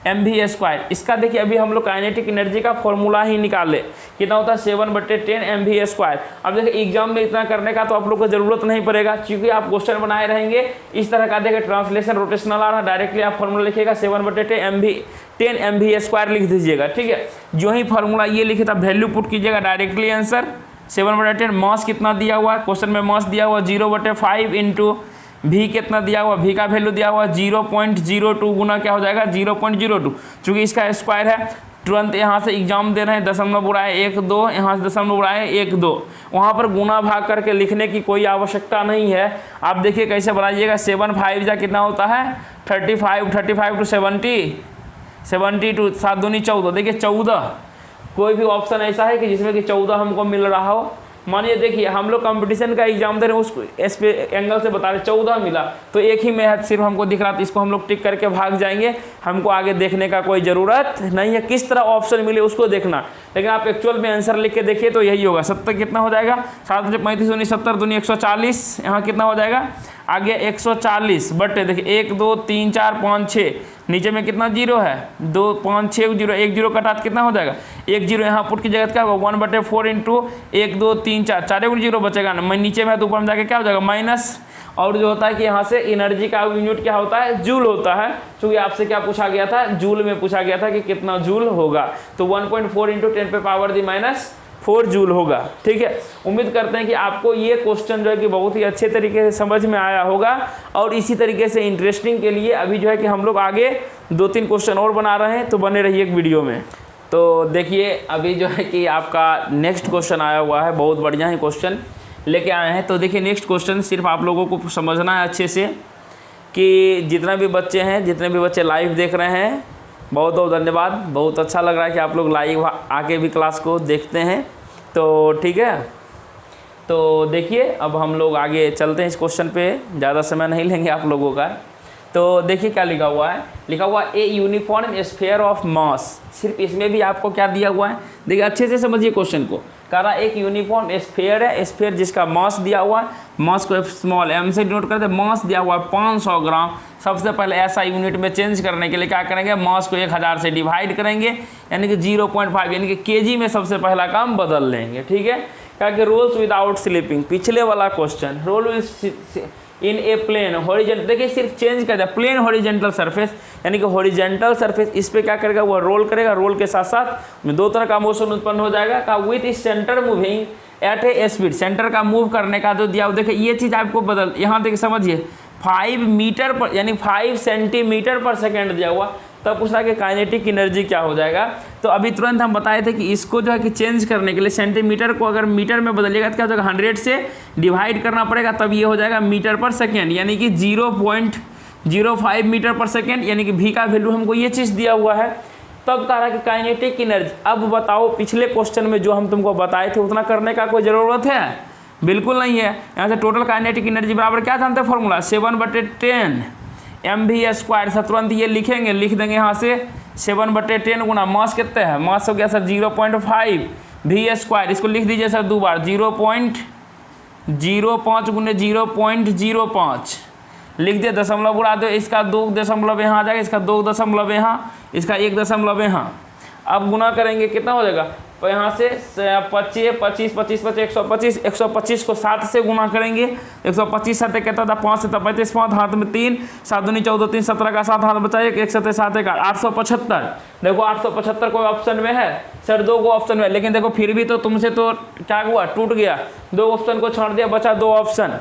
mv²। इसका देखिए अभी हम लोग काइनेटिक एनर्जी का फॉर्मूला ही निकाले, कितना होता है 7/10 mv²। अब देखिए एग्जाम में इतना करने का तो आप लोग को जरूरत नहीं पड़ेगा, क्योंकि आप क्वेश्चन बनाए रहेंगे इस तरह का। देखिए ट्रांसलेशन रोटेशनल आ रहा है, डायरेक्टली आप फॉर्मूला लिखिएगा 7/10 mv² लिख दीजिएगा, ठीक है। जो ही फॉर्मूला ये लिखे तब वैल्यू पुट कीजिएगा, डायरेक्टली आंसर 7/10। मास कितना दिया हुआ है क्वेश्चन में, मास दिया हुआ 0/5 इंटू v कितना दिया हुआ, v का वैल्यू दिया हुआ 0.02 गुना क्या हो जाएगा 0.02, चूँकि इसका स्क्वायर है। तुरंत यहाँ से एग्जाम दे रहे हैं, दशमलव बुराए 1 2, यहाँ से दशमलव बुराए 1 2, वहाँ पर गुना भाग करके लिखने की कोई आवश्यकता नहीं है। आप देखिए कैसे बनाइएगा, 7 5 जा कितना होता है 35 टू 70, 72 7 दूनी 14। देखिए 14, कोई भी ऑप्शन ऐसा है कि जिसमें कि 14 हमको मिल रहा हो। मानिए देखिए हम लोग कंपटीशन का एग्जाम दे रहे हैं, उस एंगल से बता रहे 14 मिला, तो एक ही में सिर्फ हमको दिख रहा था, इसको हम लोग टिक करके भाग जाएंगे, हमको आगे देखने का कोई ज़रूरत नहीं है किस तरह ऑप्शन मिले उसको देखना। लेकिन आप एक्चुअल में आंसर लिख के देखिए तो यही होगा। 70 कितना हो जाएगा 7 35 दूनी 70 दूनी 140, यहाँ कितना हो जाएगा आगे 140 बटे देखिए 1 2 3 4 5 6, नीचे में कितना जीरो है 2 5 6 जीरो, 1 जीरो कटा तो कितना हो जाएगा 1 जीरो, यहाँ पुट की जगह क्या होगा 1/4 इंटू 1 2 3 4, 4 जीरो बचेगा ना, मैं नीचे में तो ऊपर में जाके क्या हो जाएगा माइनस। और जो होता है कि यहाँ से एनर्जी का यूनिट क्या होता है जूल होता है, क्योंकि आपसे क्या पूछा गया था जूल में पूछा गया था कि कितना जूल होगा, तो 1.4 इंटू 10⁻⁻⁴ जूल होगा, ठीक है। उम्मीद करते हैं कि आपको ये क्वेश्चन जो है कि बहुत ही अच्छे तरीके से समझ में आया होगा। और इसी तरीके से इंटरेस्टिंग के लिए अभी जो है कि हम लोग आगे 2-3 क्वेश्चन और बना रहे हैं, तो बने रहिए एक वीडियो में। तो देखिए अभी जो है कि आपका नेक्स्ट क्वेश्चन आया हुआ है, बहुत बढ़िया ही क्वेश्चन लेके आए हैं। तो देखिए नेक्स्ट क्वेश्चन सिर्फ आप लोगों को समझना है अच्छे से कि जितने भी बच्चे लाइव देख रहे हैं बहुत बहुत धन्यवाद, बहुत अच्छा लग रहा है कि आप लोग लाइव आके भी क्लास को देखते हैं, तो ठीक है। तो देखिए अब हम लोग आगे चलते हैं इस क्वेश्चन पे, ज़्यादा समय नहीं लेंगे आप लोगों का। तो देखिए क्या लिखा हुआ है, a uniform sphere of mass. सिर्फ इसमें भी आपको क्या दिया हुआ है, देखिए अच्छे से समझिए क्वेश्चन को। कह रहा एक यूनिफॉर्म स्फीयर है, स्फीयर जिसका मास दिया हुआ है, मास को स्मॉल m से डिनोट करते हैं, मास दिया हुआ है 500 ग्राम। सबसे पहले ऐसा यूनिट में चेंज करने के लिए क्या करेंगे, मास को 1000 से डिवाइड करेंगे, यानी कि 0.5 यानी कि केजी में सबसे पहला काम बदल लेंगे, ठीक है। क्या कि रोल्स विदाउट स्लिपिंग, पिछले वाला question roll in a plane horizontal, देखिए सिर्फ चेंज कर दिया प्लेन हॉरिजेंटल सरफेस, यानी कि हॉरिजेंटल सरफेस इस पे क्या करेगा वो रोल करेगा, रोल के साथ साथ में 2 तरह का मोशन उत्पन्न हो जाएगा का with centre moving at A speed, centre का मूव करने का जो दिया देखिए ये चीज़ आपको बदल, यहाँ देखिए समझिए 5 मीटर पर यानी 5 सेंटीमीटर पर सेकेंड दिया हुआ, तब पूछा कि काइनेटिक एनर्जी क्या हो जाएगा। तो अभी तुरंत हम बताए थे कि इसको जो है कि चेंज करने के लिए सेंटीमीटर को अगर मीटर में बदलिएगा तो क्या हो जाएगा 100 से डिवाइड करना पड़ेगा, तब ये हो जाएगा मीटर पर सेकेंड, यानी कि 0.05 मीटर पर सेकेंड, यानी कि v का वैल्यू हमको ये चीज़ दिया हुआ है। तब कह रहा है कि काइनेटिक एनर्जी। अब बताओ पिछले क्वेश्चन में जो हम तुमको बताए थे उतना करने का कोई ज़रूरत है? बिल्कुल नहीं है। यहाँ से टोटल काइनेटिक एनर्जी बराबर क्या जानते हैं फॉर्मूला? 7/10 mv²। सब तुरंत ये लिखेंगे, लिख देंगे यहाँ से 7/10 गुना मास कितने है? मास हो गया सर 0.5 v²। इसको लिख दीजिए सर 2 बार, 0.05 गुने 0.05 लिख दिया, दशमलव उड़ा दो। इसका 2 दशमलव यहाँ आ जाएगा, इसका 2 दशमलव यहाँ, इसका 1 दशमलव यहाँ। अब गुना करेंगे कितना हो जाएगा? तो यहाँ से 25 25 25 125 125 को 7 से गुना करेंगे। 125 7 कहता था 5 से 35 5 हाथ में 3 7 दूनी 14 3 17 का 7 हाथ बचा 1 1 7 7 1 875। देखो 875 कोई ऑप्शन में है सर? 2 को ऑप्शन में, लेकिन देखो फिर भी तो तुमसे तो क्या हुआ, टूट गया। 2 ऑप्शन को छोड़ दिया, बचा 2 ऑप्शन।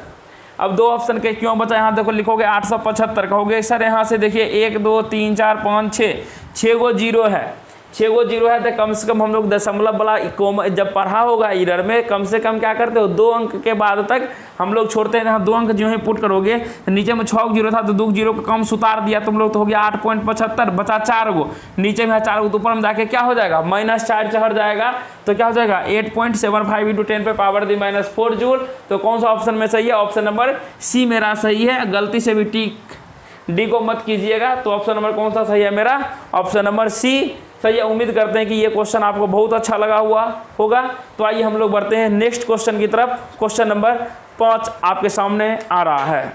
अब 2 ऑप्शन के क्यों बचा? यहाँ देखो लिखोगे 875 कहोगे सर यहाँ से देखिए 1 2 3 4 5 6 गो जीरो है, 6 गो जीरो है। तो कम से कम हम लोग दशमलव वाला जब पढ़ा होगा इधर में, कम से कम क्या करते हो 2 अंक के बाद तक हम लोग छोड़ते हैं। यहाँ 2 अंक जो है पुट करोगे तो नीचे में 6 जीरो था तो 2 जीरो को कम सुतार दिया तुम लोग, तो हो गया 8.75, बचा 4 गो। नीचे में है 4 गो, तो ऊपर में जाके क्या हो जाएगा? -4 चढ़ जाएगा, तो क्या हो जाएगा? 8.75 × 10 पे पावर दी -4 जूल। तो कौन सा ऑप्शन में सही है? ऑप्शन नंबर सी मेरा सही है। गलती से भी डी को मत कीजिएगा। तो ऑप्शन नंबर कौन सा सही है मेरा? ऑप्शन नंबर सी सही है। उम्मीद करते हैं कि ये क्वेश्चन आपको बहुत अच्छा लगा हुआ होगा। तो आइए हम लोग बढ़ते हैं नेक्स्ट क्वेश्चन की तरफ। क्वेश्चन नंबर 5 आपके सामने आ रहा है।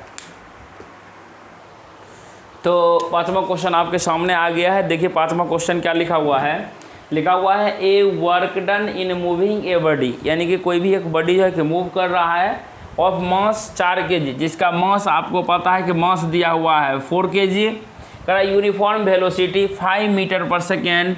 तो 5वां क्वेश्चन आपके सामने आ गया है। देखिए 5वां क्वेश्चन क्या लिखा हुआ है? लिखा हुआ है a work done in moving a body, यानी कि कोई भी एक बॉडी जो है कि मूव कर रहा है ऑफ मास 4 kg, जिसका मास आपको पता है कि मास दिया हुआ है 4 kg, करा यूनिफॉर्म वेलोसिटी 5 मीटर पर सेकेंड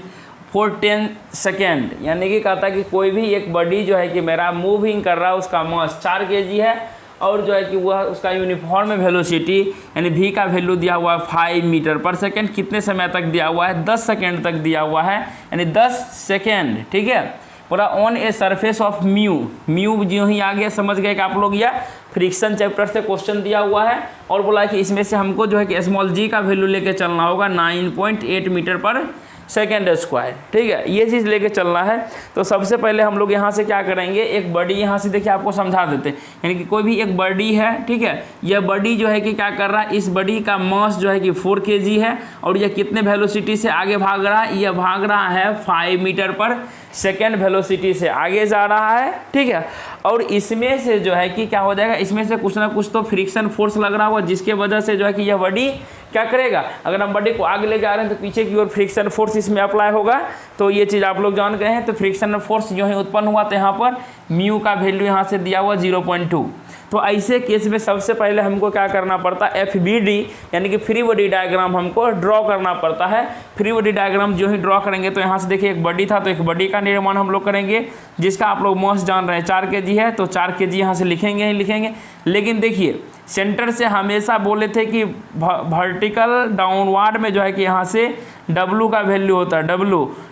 फॉर 10 सेकेंड। यानी कि कहता है कि कोई भी एक बॉडी जो है कि मेरा मूविंग कर रहा है, उसका मास 4 kg है और जो है कि वह उसका यूनिफॉर्म वेलोसिटी यानी v का वैल्यू दिया हुआ है 5 मीटर पर सेकेंड। कितने समय तक दिया हुआ है? 10 सेकेंड तक दिया हुआ है, यानी 10 सेकेंड। ठीक है, पूरा on a surface of mu जो ही आ गया, समझ गए कि आप लोग। या फ्रिक्शन चैप्टर से क्वेश्चन दिया हुआ है और बोला कि इसमें से हमको जो है कि स्मॉल g का वैल्यू लेके चलना होगा 9.8 मीटर पर सेकेंड स्क्वायर। ठीक है, ये चीज़ लेके चलना है। तो सबसे पहले हम लोग यहाँ से क्या करेंगे, एक बॉडी यहाँ से देखिए आपको समझा देते हैं। यानी कि कोई भी एक बॉडी है, ठीक है, यह बॉडी जो है कि क्या कर रहा है, इस बॉडी का मास जो है कि 4 kg है और यह कितने वेलोसिटी से आगे भाग रहा है? यह भाग रहा है 5 मीटर पर सेकेंड वेलोसिटी से आगे जा रहा है। ठीक है, और इसमें से जो है कि क्या हो जाएगा, इसमें से कुछ ना कुछ तो फ्रिक्शन फोर्स लग रहा होगा, जिसके वजह से जो है कि यह बॉडी क्या करेगा, अगर हम बॉडी को आगे ले जा रहे हैं तो पीछे की ओर फ्रिक्शन फोर्स इसमें अप्लाई होगा। तो ये चीज़ आप लोग जान गए हैं। तो फ्रिक्शन फोर्स जो है उत्पन्न हुआ, तो यहाँ पर म्यू का वैल्यू यहाँ से दिया हुआ 0.2। तो ऐसे केस में सबसे पहले हमको क्या करना पड़ता है, FBD यानी कि फ्री बॉडी डायग्राम हमको ड्रॉ करना पड़ता है। फ्री बॉडी डायग्राम जो ही ड्रॉ करेंगे तो यहाँ से देखिए एक बॉडी था, तो एक बॉडी का निर्माण हम लोग करेंगे जिसका आप लोग मास जान रहे हैं 4 kg है, तो 4 kg यहाँ से लिखेंगे ही लिखेंगे। लेकिन देखिए सेंटर से हमेशा बोले थे कि वर्टिकल डाउनवर्ड में जो है कि यहाँ से W का वैल्यू होता है,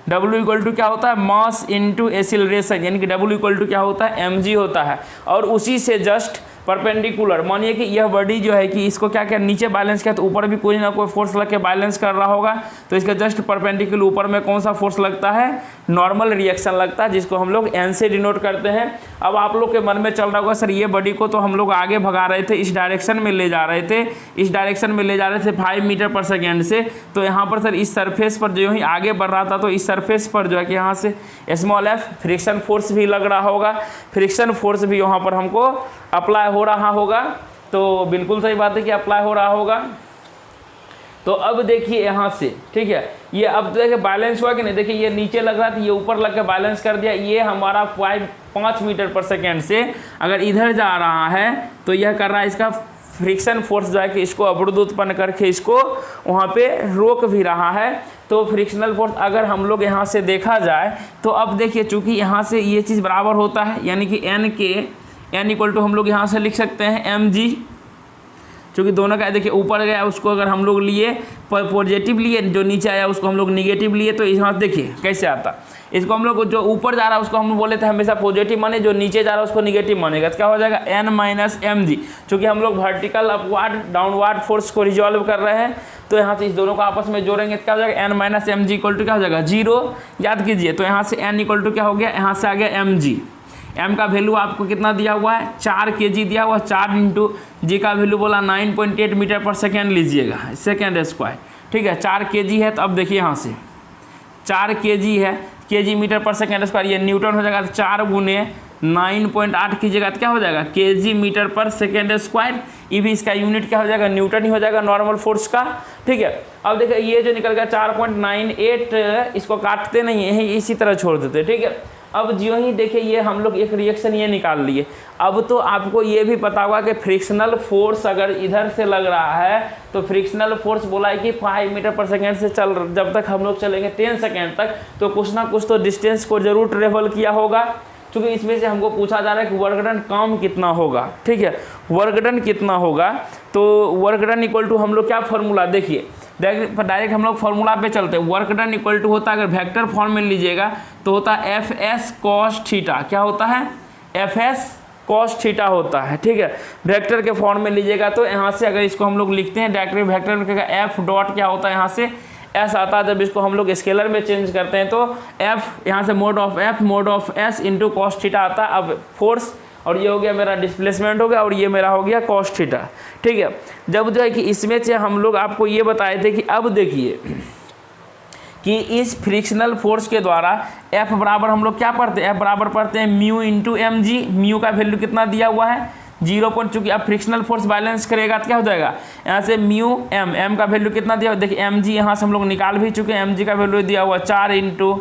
W इक्वल टू क्या होता है, मास इनटू एक्सीलरेशन, यानी कि W इक्वल टू क्या होता है, mg होता है। और उसी से जस्ट परपेंडिकुलर, मानिए कि यह बॉडी जो है कि इसको क्या क्या नीचे बैलेंस किया, तो ऊपर भी कोई ना कोई फोर्स लग के बैलेंस कर रहा होगा। तो इसका जस्ट परपेंडिकुलर ऊपर में कौन सा फोर्स लगता है, नॉर्मल रिएक्शन लगता है, जिसको हम लोग n से डिनोट करते हैं। अब आप लोग के मन में चल रहा होगा सर ये बॉडी को तो हम लोग आगे भगा रहे थे, इस डायरेक्शन में ले जा रहे थे, इस डायरेक्शन में ले जा रहे थे 5 मीटर पर सेकेंड से। तो यहाँ पर सर इस सरफेस पर जो ही आगे बढ़ रहा था, तो इस सरफेस पर जो है कि यहाँ से स्मॉल f फ्रिक्शन फोर्स भी लग रहा होगा, फ्रिक्शन फोर्स भी यहाँ पर हमको अप्लाई हो रहा होगा। तो बिल्कुल सही बात है कि अप्लाई हो रहा होगा। तो अब देखिए यहाँ से, ठीक है, ये अब देखिए बैलेंस हुआ कि नहीं, देखिए ये नीचे लग रहा था, ये ऊपर लग के बैलेंस कर दिया। ये हमारा 5 मीटर पर सेकेंड से अगर इधर जा रहा है तो यह कर रहा है, इसका फ्रिक्शन फोर्स जो है कि इसको अवरुद्ध उत्पन्न करके इसको वहाँ पे रोक भी रहा है। तो फ्रिक्शनल फोर्स अगर हम लोग यहाँ से देखा जाए तो अब देखिए चूँकि यहाँ से ये चीज़ बराबर होता है, यानी कि n इक्वल टू हम लोग यहाँ से लिख सकते हैं mg। क्योंकि दोनों का देखिए ऊपर गया उसको अगर हम लोग लिए पॉजिटिव लिए, जो नीचे आया उसको हम लोग निगेटिव लिए, तो यहाँ देखिए कैसे आता। इसको हम लोग जो ऊपर जा रहा है उसको हम बोले थे हमेशा पॉजिटिव माने, जो नीचे जा रहा है उसको निगेटिव मानेगा। तो क्या हो जाएगा n माइनस एम जी, चूँकि हम लोग वर्टिकल अपवार्ड डाउनवार्ड फोर्स को रिजॉल्व कर रहे हैं, तो यहाँ से इस दोनों को आपस में जोड़ेंगे तो क्या हो जाएगा n minus M G equal to क्या हो जाएगा 0। याद कीजिए, तो यहाँ से n इक्वल टू क्या हो गया, यहाँ से आ गया एम जी। m का वैल्यू आपको कितना दिया हुआ है 4 kg दिया हुआ है, 4 इंटू जी का वैल्यू बोला 9.8 मीटर पर सेकेंड लीजिएगा, सेकेंड स्क्वायर, ठीक है। 4 kg है, तो अब देखिए यहाँ से 4 kg है, kg मीटर पर सेकेंड स्क्वायर, ये न्यूटन हो जाएगा, 4 गुने 9.8 कीजिएगा तो क्या हो जाएगा kg मीटर पर सेकेंड स्क्वायर। ये भी इसका यूनिट क्या हो जाएगा, न्यूटन ही हो जाएगा नॉर्मल फोर्स का, ठीक है। अब देखिए ये जो निकल गया 4.98, इसको काटते नहीं है, इसी तरह छोड़ देते, ठीक है। अब जो ही देखिए ये हम लोग एक रिएक्शन ये निकाल लिए। अब तो आपको ये भी पता होगा कि फ्रिक्शनल फोर्स अगर इधर से लग रहा है तो फ्रिक्शनल फोर्स बोला है कि 5 मीटर पर सेकेंड से जब तक हम लोग चलेंगे 10 सेकेंड तक, तो कुछ ना कुछ तो डिस्टेंस को जरूर ट्रेवल किया होगा, क्योंकि इसमें से हमको पूछा जा रहा है कि वर्क डन काम कितना होगा, ठीक है। वर्क डन कितना होगा, तो वर्क डन इक्वल टू हम लोग क्या फॉर्मूला, देखिए डायरेक्ट हम लोग फॉर्मूला पे चलते हैं। वर्क डन इक्वल टू होता है, अगर वेक्टर फॉर्म में लीजिएगा तो होता है एफ एस कॉस थीटा। क्या होता है, एफ एस कॉस थीटा होता है, ठीक है। वेक्टर के फॉर्म में लीजिएगा तो यहाँ से अगर इसको हम लोग लिखते हैं डायरेक्ट वेक्टर में, एफ डॉट क्या होता है, यहाँ से एस आता है। जब इसको हम लोग स्केलर में चेंज करते हैं तो एफ यहाँ से mode of F mode of S into cos theta आता है। अब फोर्स, और ये हो गया मेरा डिस्प्लेसमेंट हो गया, और ये मेरा हो गया कॉस थीटा, ठीक है। जब जो है कि इसमें से हम लोग आपको ये बताए थे कि अब देखिए कि इस फ्रिक्शनल फोर्स के द्वारा F बराबर हम लोग क्या पढ़ते हैं, F बराबर पढ़ते हैं mu into M G. Mu का वैल्यू कितना दिया हुआ है 0, चूँकि अब फ्रिक्शनल फोर्स बैलेंस करेगा तो क्या हो जाएगा, यहाँ से म्यू एम, एम का वैल्यू कितना दिया हुआ, देखिए एम जी यहाँ से हम लोग निकाल भी चुके हैं। एम जी का वैल्यू दिया हुआ 4 इंटू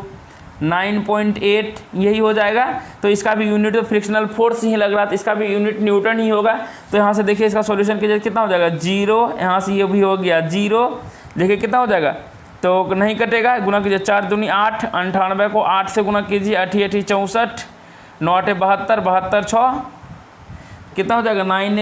9.8, यही हो जाएगा। तो इसका भी यूनिट तो फ्रिक्शनल फोर्स ही लग रहा था, इसका भी यूनिट न्यूटन ही होगा। तो यहाँ से देखिए इसका सॉल्यूशन कीजिए कितना हो जाएगा 0, यहाँ से ये भी हो गया 0, देखिए कितना हो जाएगा, तो नहीं कटेगा, गुना कीजिए 4 दूनी 8, 98 को 8 से गुना कीजिए, 8 8 64, 9 8 72, 72 6 कितना हो जाएगा 9,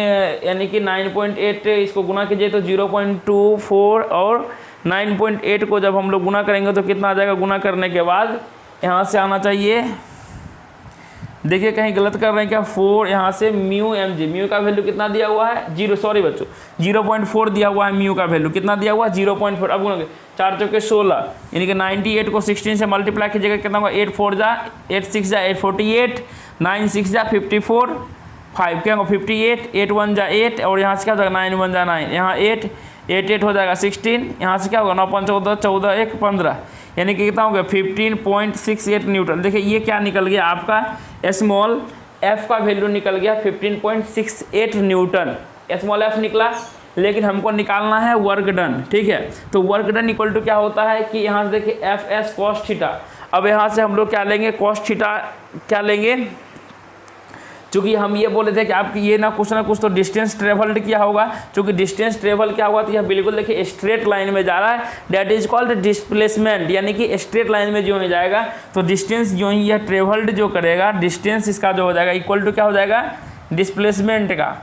यानी कि 9.8, इसको गुना कीजिए तो 0.24, और 9.8 को जब हम लोग गुना करेंगे तो कितना आ जाएगा, गुना करने के बाद यहाँ से आना चाहिए, देखिए कहीं गलत कर रहे हैं क्या, 4 यहाँ से म्यू एम जी, म्यू का वैल्यू कितना दिया हुआ है 0, सॉरी बच्चों 0.4 दिया हुआ है, म्यू का वैल्यू कितना दिया हुआ है 0.4। अब गुना 4 चौके 16, यानी कि 98 को 16 से मल्टीप्लाई कीजिएगा, कितना होगा 8 4 जा 8 6 जा 848, 9 6 जा 54, 5 क्या होगा 58, 8 1 जा 8, और यहाँ से क्या हो जाएगा 9 1 जा 9, यहाँ 8 8 8 हो जाएगा 16, यहाँ से क्या होगा 9 5 14 14 1 15, यानी कि कितना हो गया 15.68 न्यूटन। देखिए ये क्या निकल गया आपका स्मॉल एफ का वैल्यू निकल गया 15.68 न्यूटन, स्मॉल एफ निकला, लेकिन हमको निकालना है वर्क डन, ठीक है। तो वर्क डन इक्वल टू क्या होता है कि यहाँ से देखिए एफ एस कॉस थीटा। अब यहाँ से हम लोग क्या लेंगे, कॉस थीटा क्या लेंगे, चूँकि हम ये बोले थे कि आपकी ये ना कुछ तो डिस्टेंस ट्रेवल्ड किया होगा, चूँकि डिस्टेंस ट्रेवल क्या हुआ तो यह बिल्कुल देखिए स्ट्रेट लाइन में जा रहा है, दैट इज कॉल्ड डिस्प्लेसमेंट, यानी कि स्ट्रेट लाइन में जो ही जाएगा तो डिस्टेंस जो ही यह ट्रेवल्ड जो करेगा, डिस्टेंस इसका जो हो जाएगा इक्वल टू क्या हो जाएगा डिस्प्लेसमेंट का।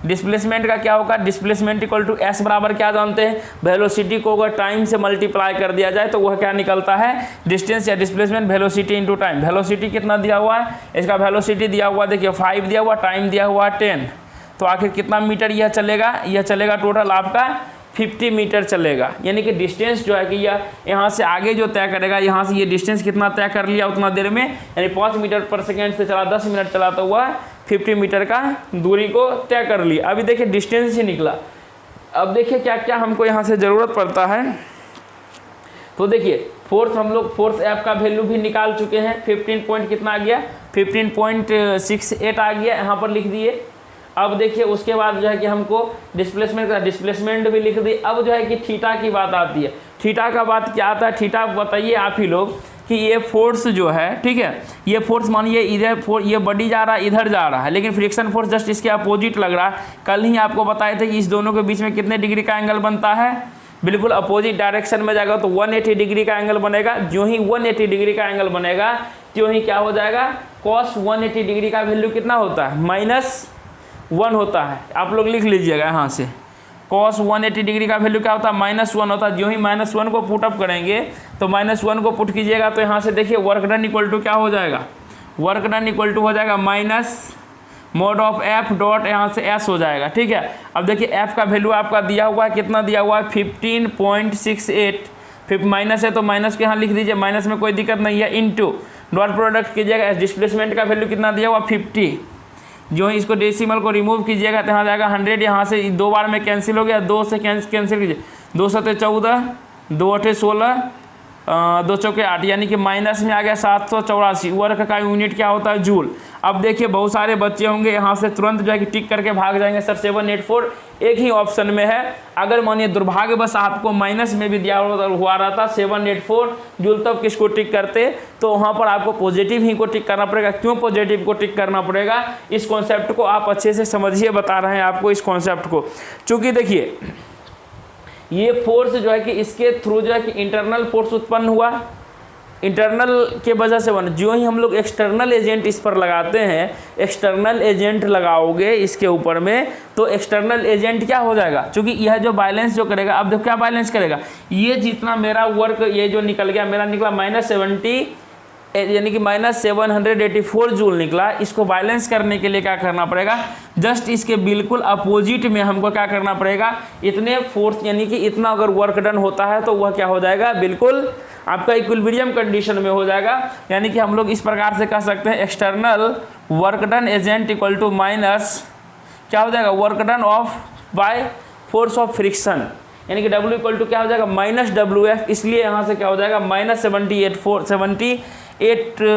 डिस्प्लेसमेंट का क्या होगा, डिस्प्लेसमेंट इक्वल टू एस बराबर क्या जानते हैं, वेलोसिटी को अगर टाइम से मल्टीप्लाई कर दिया जाए तो वह क्या निकलता है, डिस्टेंस या displacement velocity into time. Velocity कितना दिया हुआ है, इसका वेलोसिटी दिया हुआ देखिए 5 दिया हुआ, टाइम दिया हुआ 10, तो आखिर कितना मीटर यह चलेगा, यह चलेगा टोटल आपका 50 मीटर चलेगा, यानी कि डिस्टेंस जो है कि यह यहाँ से आगे जो तय करेगा, यहाँ से ये डिस्टेंस कितना तय कर लिया उतना देर में, यानी 5 मीटर पर सेकेंड से चला 10 मिनट चलाता हुआ 50 मीटर का दूरी को तय कर लिया। अभी देखिए डिस्टेंस ही निकला। अब देखिए क्या क्या हमको यहाँ से ज़रूरत पड़ता है, तो देखिए फोर्स हम लोग फोर्स एफ का वैल्यू भी निकाल चुके हैं, 15 पॉइंट कितना आ गया 15.68 आ गया, यहाँ पर लिख दिए। अब देखिए उसके बाद जो है कि हमको डिस्प्लेसमेंट का डिस्प्लेसमेंट भी लिख दी। अब जो है कि थीटा की बात आती है, थीटा का बात क्या आता है, थीटा बताइए आप ही लोग कि ये फोर्स जो है, ठीक है, ये फोर्स मानिए इधर ये बढ़ी जा रहा है, इधर जा रहा है, लेकिन फ्रिक्शन फोर्स जस्ट इसके अपोजिट लग रहा है। कल ही आपको बताए थे कि इस दोनों के बीच में कितने डिग्री का एंगल बनता है, बिल्कुल अपोजिट डायरेक्शन में जाएगा तो 180 डिग्री का एंगल बनेगा। जो ही 180 डिग्री का एंगल बनेगा त्यों ही क्या हो जाएगा, कॉस 180 डिग्री का वैल्यू कितना होता है -1 होता है। आप लोग लिख लीजिएगा यहाँ से cos 180 डिग्री का वैल्यू क्या होता है, -1 होता है। जो ही -1 को पुटअप करेंगे तो -1 को पुट कीजिएगा तो यहाँ से देखिए वर्क डन इक्वल टू क्या हो जाएगा, वर्क डन इक्वल टू हो जाएगा minus mode of F dot यहाँ से एस हो जाएगा। ठीक है, अब देखिए एफ का वैल्यू आपका दिया हुआ है, कितना दिया हुआ है 15.68, माइनस है तो माइनस के यहाँ लिख दीजिए, माइनस में कोई दिक्कत नहीं है, इनटू डॉट प्रोडक्ट कीजिएगा, डिस्प्लेसमेंट का वैल्यू कितना दिया हुआ 50, जो ही इसको डेसिमल को रिमूव कीजिएगा तो यहाँ जाएगा 100, यहाँ से 2 बार में कैंसिल हो गया, 2 से कैंसिल कीजिए, 2 7 14, 2 8 16, 2 चौके 8, यानी कि माइनस में आ गया 784। वर्क का यूनिट क्या होता है, जूल। अब देखिए बहुत सारे बच्चे होंगे यहाँ से तुरंत जो है कि टिक करके भाग जाएंगे, सर 784 एक ही ऑप्शन में है। अगर मानिए दुर्भाग्यवश आपको माइनस में भी दिया हुआ रहता 784 जूल, तब किसको टिक करते, तो वहाँ पर आपको पॉजिटिव ही को टिक करना पड़ेगा। क्यों पॉजिटिव को टिक करना पड़ेगा, इस कॉन्सेप्ट को आप अच्छे से समझिए, बता रहे हैं आपको इस कॉन्सेप्ट को। चूँकि देखिए ये फोर्स जो है कि इसके थ्रू जो है कि इंटरनल फोर्स उत्पन्न हुआ, इंटरनल के वजह से बना। जो ही हम लोग एक्सटर्नल एजेंट इस पर लगाते हैं, एक्सटर्नल एजेंट लगाओगे इसके ऊपर में, तो एक्सटर्नल एजेंट क्या हो जाएगा, क्योंकि यह जो बैलेंस जो करेगा, अब देखो क्या बैलेंस करेगा, ये जितना मेरा वर्क ये जो निकल गया, मेरा निकला -70 यानी कि -784 जूल निकला। इसको बैलेंस करने के लिए क्या करना पड़ेगा, जस्ट इसके बिल्कुल अपोजिट में हमको क्या करना पड़ेगा, इतने फोर्स यानी कि इतना अगर वर्क डन होता है तो वह क्या हो जाएगा, बिल्कुल आपका इक्विलिब्रियम कंडीशन में हो जाएगा। यानी कि हम लोग इस प्रकार से कह सकते हैं external work done against equal to minus क्या हो जाएगा, work done of by force of friction, यानी कि W इक्वल टू क्या हो जाएगा -WF। इसलिए यहाँ से क्या हो जाएगा -78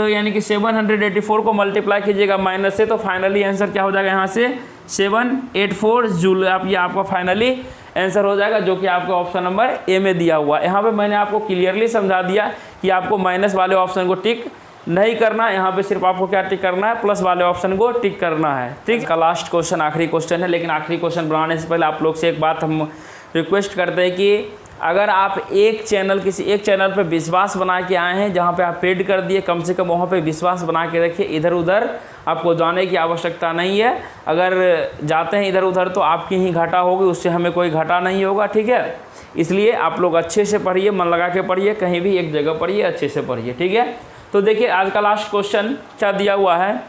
यानी कि 784 को मल्टीप्लाई कीजिएगा माइनस से, तो फाइनली आंसर क्या हो जाएगा यहाँ से 784 जूल। आप ये आपका फाइनली आंसर हो जाएगा, जो कि आपका ऑप्शन नंबर ए में दिया हुआ है। यहाँ पे मैंने आपको क्लियरली समझा दिया कि आपको माइनस वाले ऑप्शन को टिक नहीं करना, यहाँ पे सिर्फ आपको क्या टिक करना है, प्लस वाले ऑप्शन को टिक करना है। ठीक, का लास्ट क्वेश्चन आखिरी क्वेश्चन है, लेकिन आखिरी क्वेश्चन बनाने से पहले आप लोग से एक बात हम रिक्वेस्ट करते हैं कि अगर आप किसी एक चैनल पे विश्वास बना के आए हैं, जहाँ पे आप पेड कर दिए, कम से कम वहाँ पे विश्वास बना के रखिए। इधर उधर आपको जाने की आवश्यकता नहीं है। अगर जाते हैं इधर उधर तो आपकी ही घाटा होगी, उससे हमें कोई घाटा नहीं होगा। ठीक है, इसलिए आप लोग अच्छे से पढ़िए, मन लगा के पढ़िए, कहीं भी एक जगह पढ़िए, अच्छे से पढ़िए। ठीक है, तो देखिए आज का लास्ट क्वेश्चन क्या दिया हुआ है,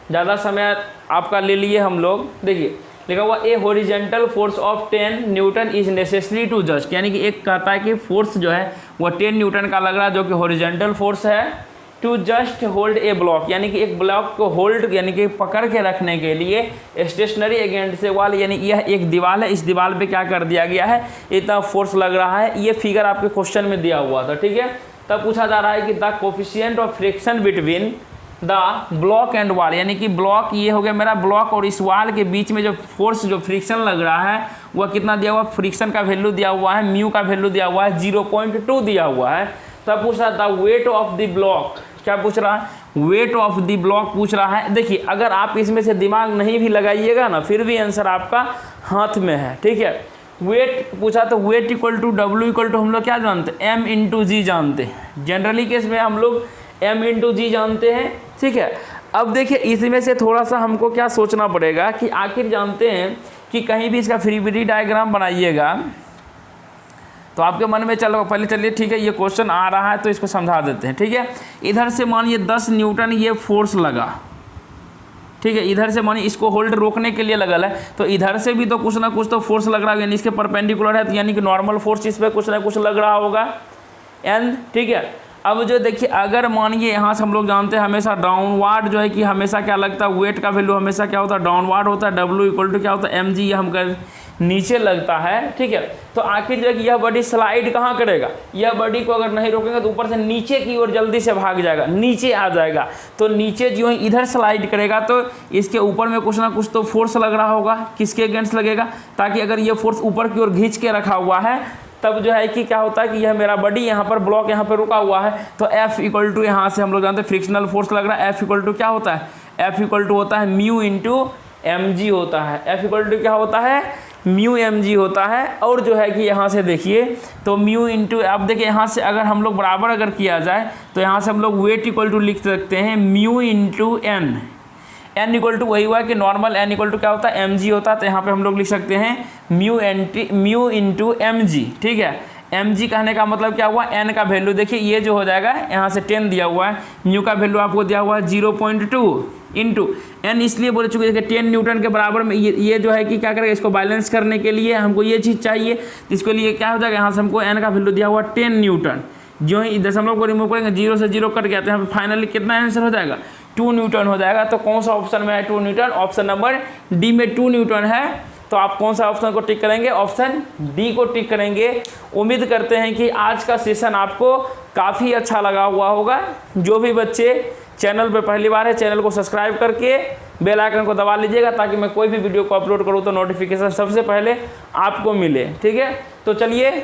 ज़्यादा समय आपका ले लिए हम लोग। देखिए लिखा हुआ a horizontal force of 10 newton is necessary to just, यानी कि एक कहता है कि फोर्स जो है वह 10 न्यूटन का लग रहा है, जो कि हॉरिजेंटल फोर्स है, to just hold a block, यानी कि एक ब्लॉक को होल्ड यानी कि पकड़ के रखने के लिए स्टेशनरी अगेंस्ट ए वॉल, यानी यह एक दीवार है, इस दीवार पे क्या कर दिया गया है, इतना फोर्स लग रहा है। ये फिगर आपके क्वेश्चन में दिया हुआ था। ठीक है, तब पूछा जा रहा है कि the coefficient of friction between the block and wall, यानी कि ब्लॉक ये हो गया मेरा, ब्लॉक और इस वॉल के बीच में जो फोर्स जो फ्रिक्शन लग रहा है वह कितना दिया हुआ, फ्रिक्शन का वैल्यू दिया हुआ है, म्यू का वैल्यू दिया हुआ है 0.2 दिया हुआ है। तब पूछ रहा the weight of the block, क्या पूछ रहा है, वेट ऑफ द ब्लॉक पूछ रहा है। देखिए अगर आप इसमें से दिमाग नहीं भी लगाइएगा ना, फिर भी आंसर आपका हाथ में है। ठीक है, वेट पूछा तो weight equal to W equal to हम लोग क्या जानते हैं, M इंटू जी जानते हैं। जनरली केस में हम लोग M इंटू जी जानते हैं। ठीक है, अब देखिए इसमें से थोड़ा सा हमको क्या सोचना पड़ेगा कि आखिर जानते हैं कि कहीं भी इसका फ्री बॉडी डायग्राम बनाइएगा तो आपके मन में चलो पहले चलिए ठीक है, ये क्वेश्चन आ रहा है तो इसको समझा देते हैं। ठीक है, इधर से मानिए 10 न्यूटन ये फोर्स लगा। ठीक है, इधर से मानिए इसको होल्ड रोकने के लिए लगल है, तो इधर से भी तो कुछ ना कुछ तो फोर्स लग रहा है, यानी इसके परपेंडिकुलर है, तो यानी कि नॉर्मल फोर्स इस पर कुछ ना कुछ लग रहा होगा एंड। ठीक है, अब जो देखिए अगर मानिए यहाँ से हम लोग जानते हैं हमेशा डाउनवार्ड जो है कि हमेशा क्या लगता है, वेट का वैल्यू हमेशा क्या होता है, डाउनवार्ड होता है। W इक्वल टू क्या होता है, mg, ये हम नीचे लगता है। ठीक है, तो आखिर जो है कि यह बॉडी स्लाइड कहाँ करेगा, यह बॉडी को अगर नहीं रोकेंगे तो ऊपर से नीचे की ओर जल्दी से भाग जाएगा, नीचे आ जाएगा। तो नीचे जो है इधर स्लाइड करेगा तो इसके ऊपर में कुछ ना कुछ तो फोर्स लग रहा होगा, किसके अगेंस्ट लगेगा, ताकि अगर ये फोर्स ऊपर की ओर खींच के रखा हुआ है तब जो है कि क्या होता है कि यह मेरा बॉडी यहाँ पर ब्लॉक यहाँ पर रुका हुआ है, तो F इक्वल टू यहाँ से हम लोग जानते हैं फ्रिक्शनल फोर्स लग रहा है। F इक्वल टू क्या होता है, F इक्वल टू होता है म्यू इंटू mg होता है। F इक्वल टू क्या होता है, म्यू mg होता है। और जो है कि यहाँ से देखिए तो म्यू इंटू, अब देखिए यहाँ से अगर हम लोग बराबर अगर किया जाए तो यहाँ से हम लोग वेट इक्वल टू लिख सकते हैं mu into n। N equal to वही हुआ कि नॉर्मल एन इक्वल टू क्या होता है, mg होता है। तो यहाँ पे हम लोग लिख सकते हैं म्यू इंटू mg, ठीक है। mg कहने का मतलब क्या हुआ, n का वैल्यू देखिए ये जो हो जाएगा, यहाँ से 10 दिया हुआ है, म्यू का वैल्यू आपको दिया हुआ है 0.2 इंटू n, इसलिए बोले चुके देखिए 10 न्यूटन के बराबर में ये जो है कि क्या करेगा, इसको बैलेंस करने के लिए हमको ये चीज़ चाहिए। तो इसके लिए क्या हो जाएगा, यहाँ से हमको n का वैल्यू दिया हुआ 10 न्यूटन, जो ही दशमलव को रिमूव करेंगे 0 से 0 कट गया, तो यहाँ पे फाइनली कितना आंसर हो जाएगा, 2 न्यूटन हो जाएगा। तो कौन सा ऑप्शन में है 2 न्यूटन, ऑप्शन नंबर डी में 2 न्यूटन है। तो आप कौन सा ऑप्शन को टिक करेंगे, ऑप्शन डी को टिक करेंगे। उम्मीद करते हैं कि आज का सेशन आपको काफ़ी अच्छा लगा हुआ होगा। जो भी बच्चे चैनल पर पहली बार है, चैनल को सब्सक्राइब करके बेल आइकन को दबा लीजिएगा, ताकि मैं कोई भी वीडियो को अपलोड करूँ तो नोटिफिकेशन सबसे पहले आपको मिले, ठीक है। तो चलिए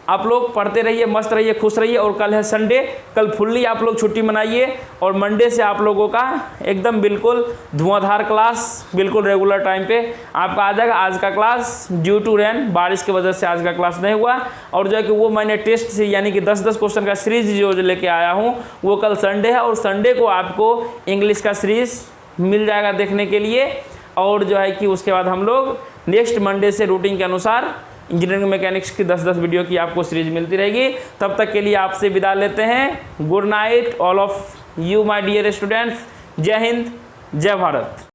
आप लोग पढ़ते रहिए, मस्त रहिए, खुश रहिए। और कल है संडे, कल फुल्ली आप लोग छुट्टी मनाइए, और मंडे से आप लोगों का एकदम बिल्कुल धुआंधार क्लास बिल्कुल रेगुलर टाइम पे आपका आ जाएगा। आज का क्लास ड्यू टू रेन, बारिश की वजह से आज का क्लास नहीं हुआ। और जो है कि वो मैंने टेस्ट से यानी कि 10-10 क्वेश्चन का सीरीज जो लेके आया हूँ, वो कल संडे है, और संडे को आपको इंग्लिश का सीरीज मिल जाएगा देखने के लिए। और जो है कि उसके बाद हम लोग नेक्स्ट मंडे से रूटीन के अनुसार इंजीनियरिंग मैकेनिक्स की 10-10 वीडियो की आपको सीरीज मिलती रहेगी। तब तक के लिए आपसे विदा लेते हैं। Good night all of you my dear students. जय हिंद, जय भारत।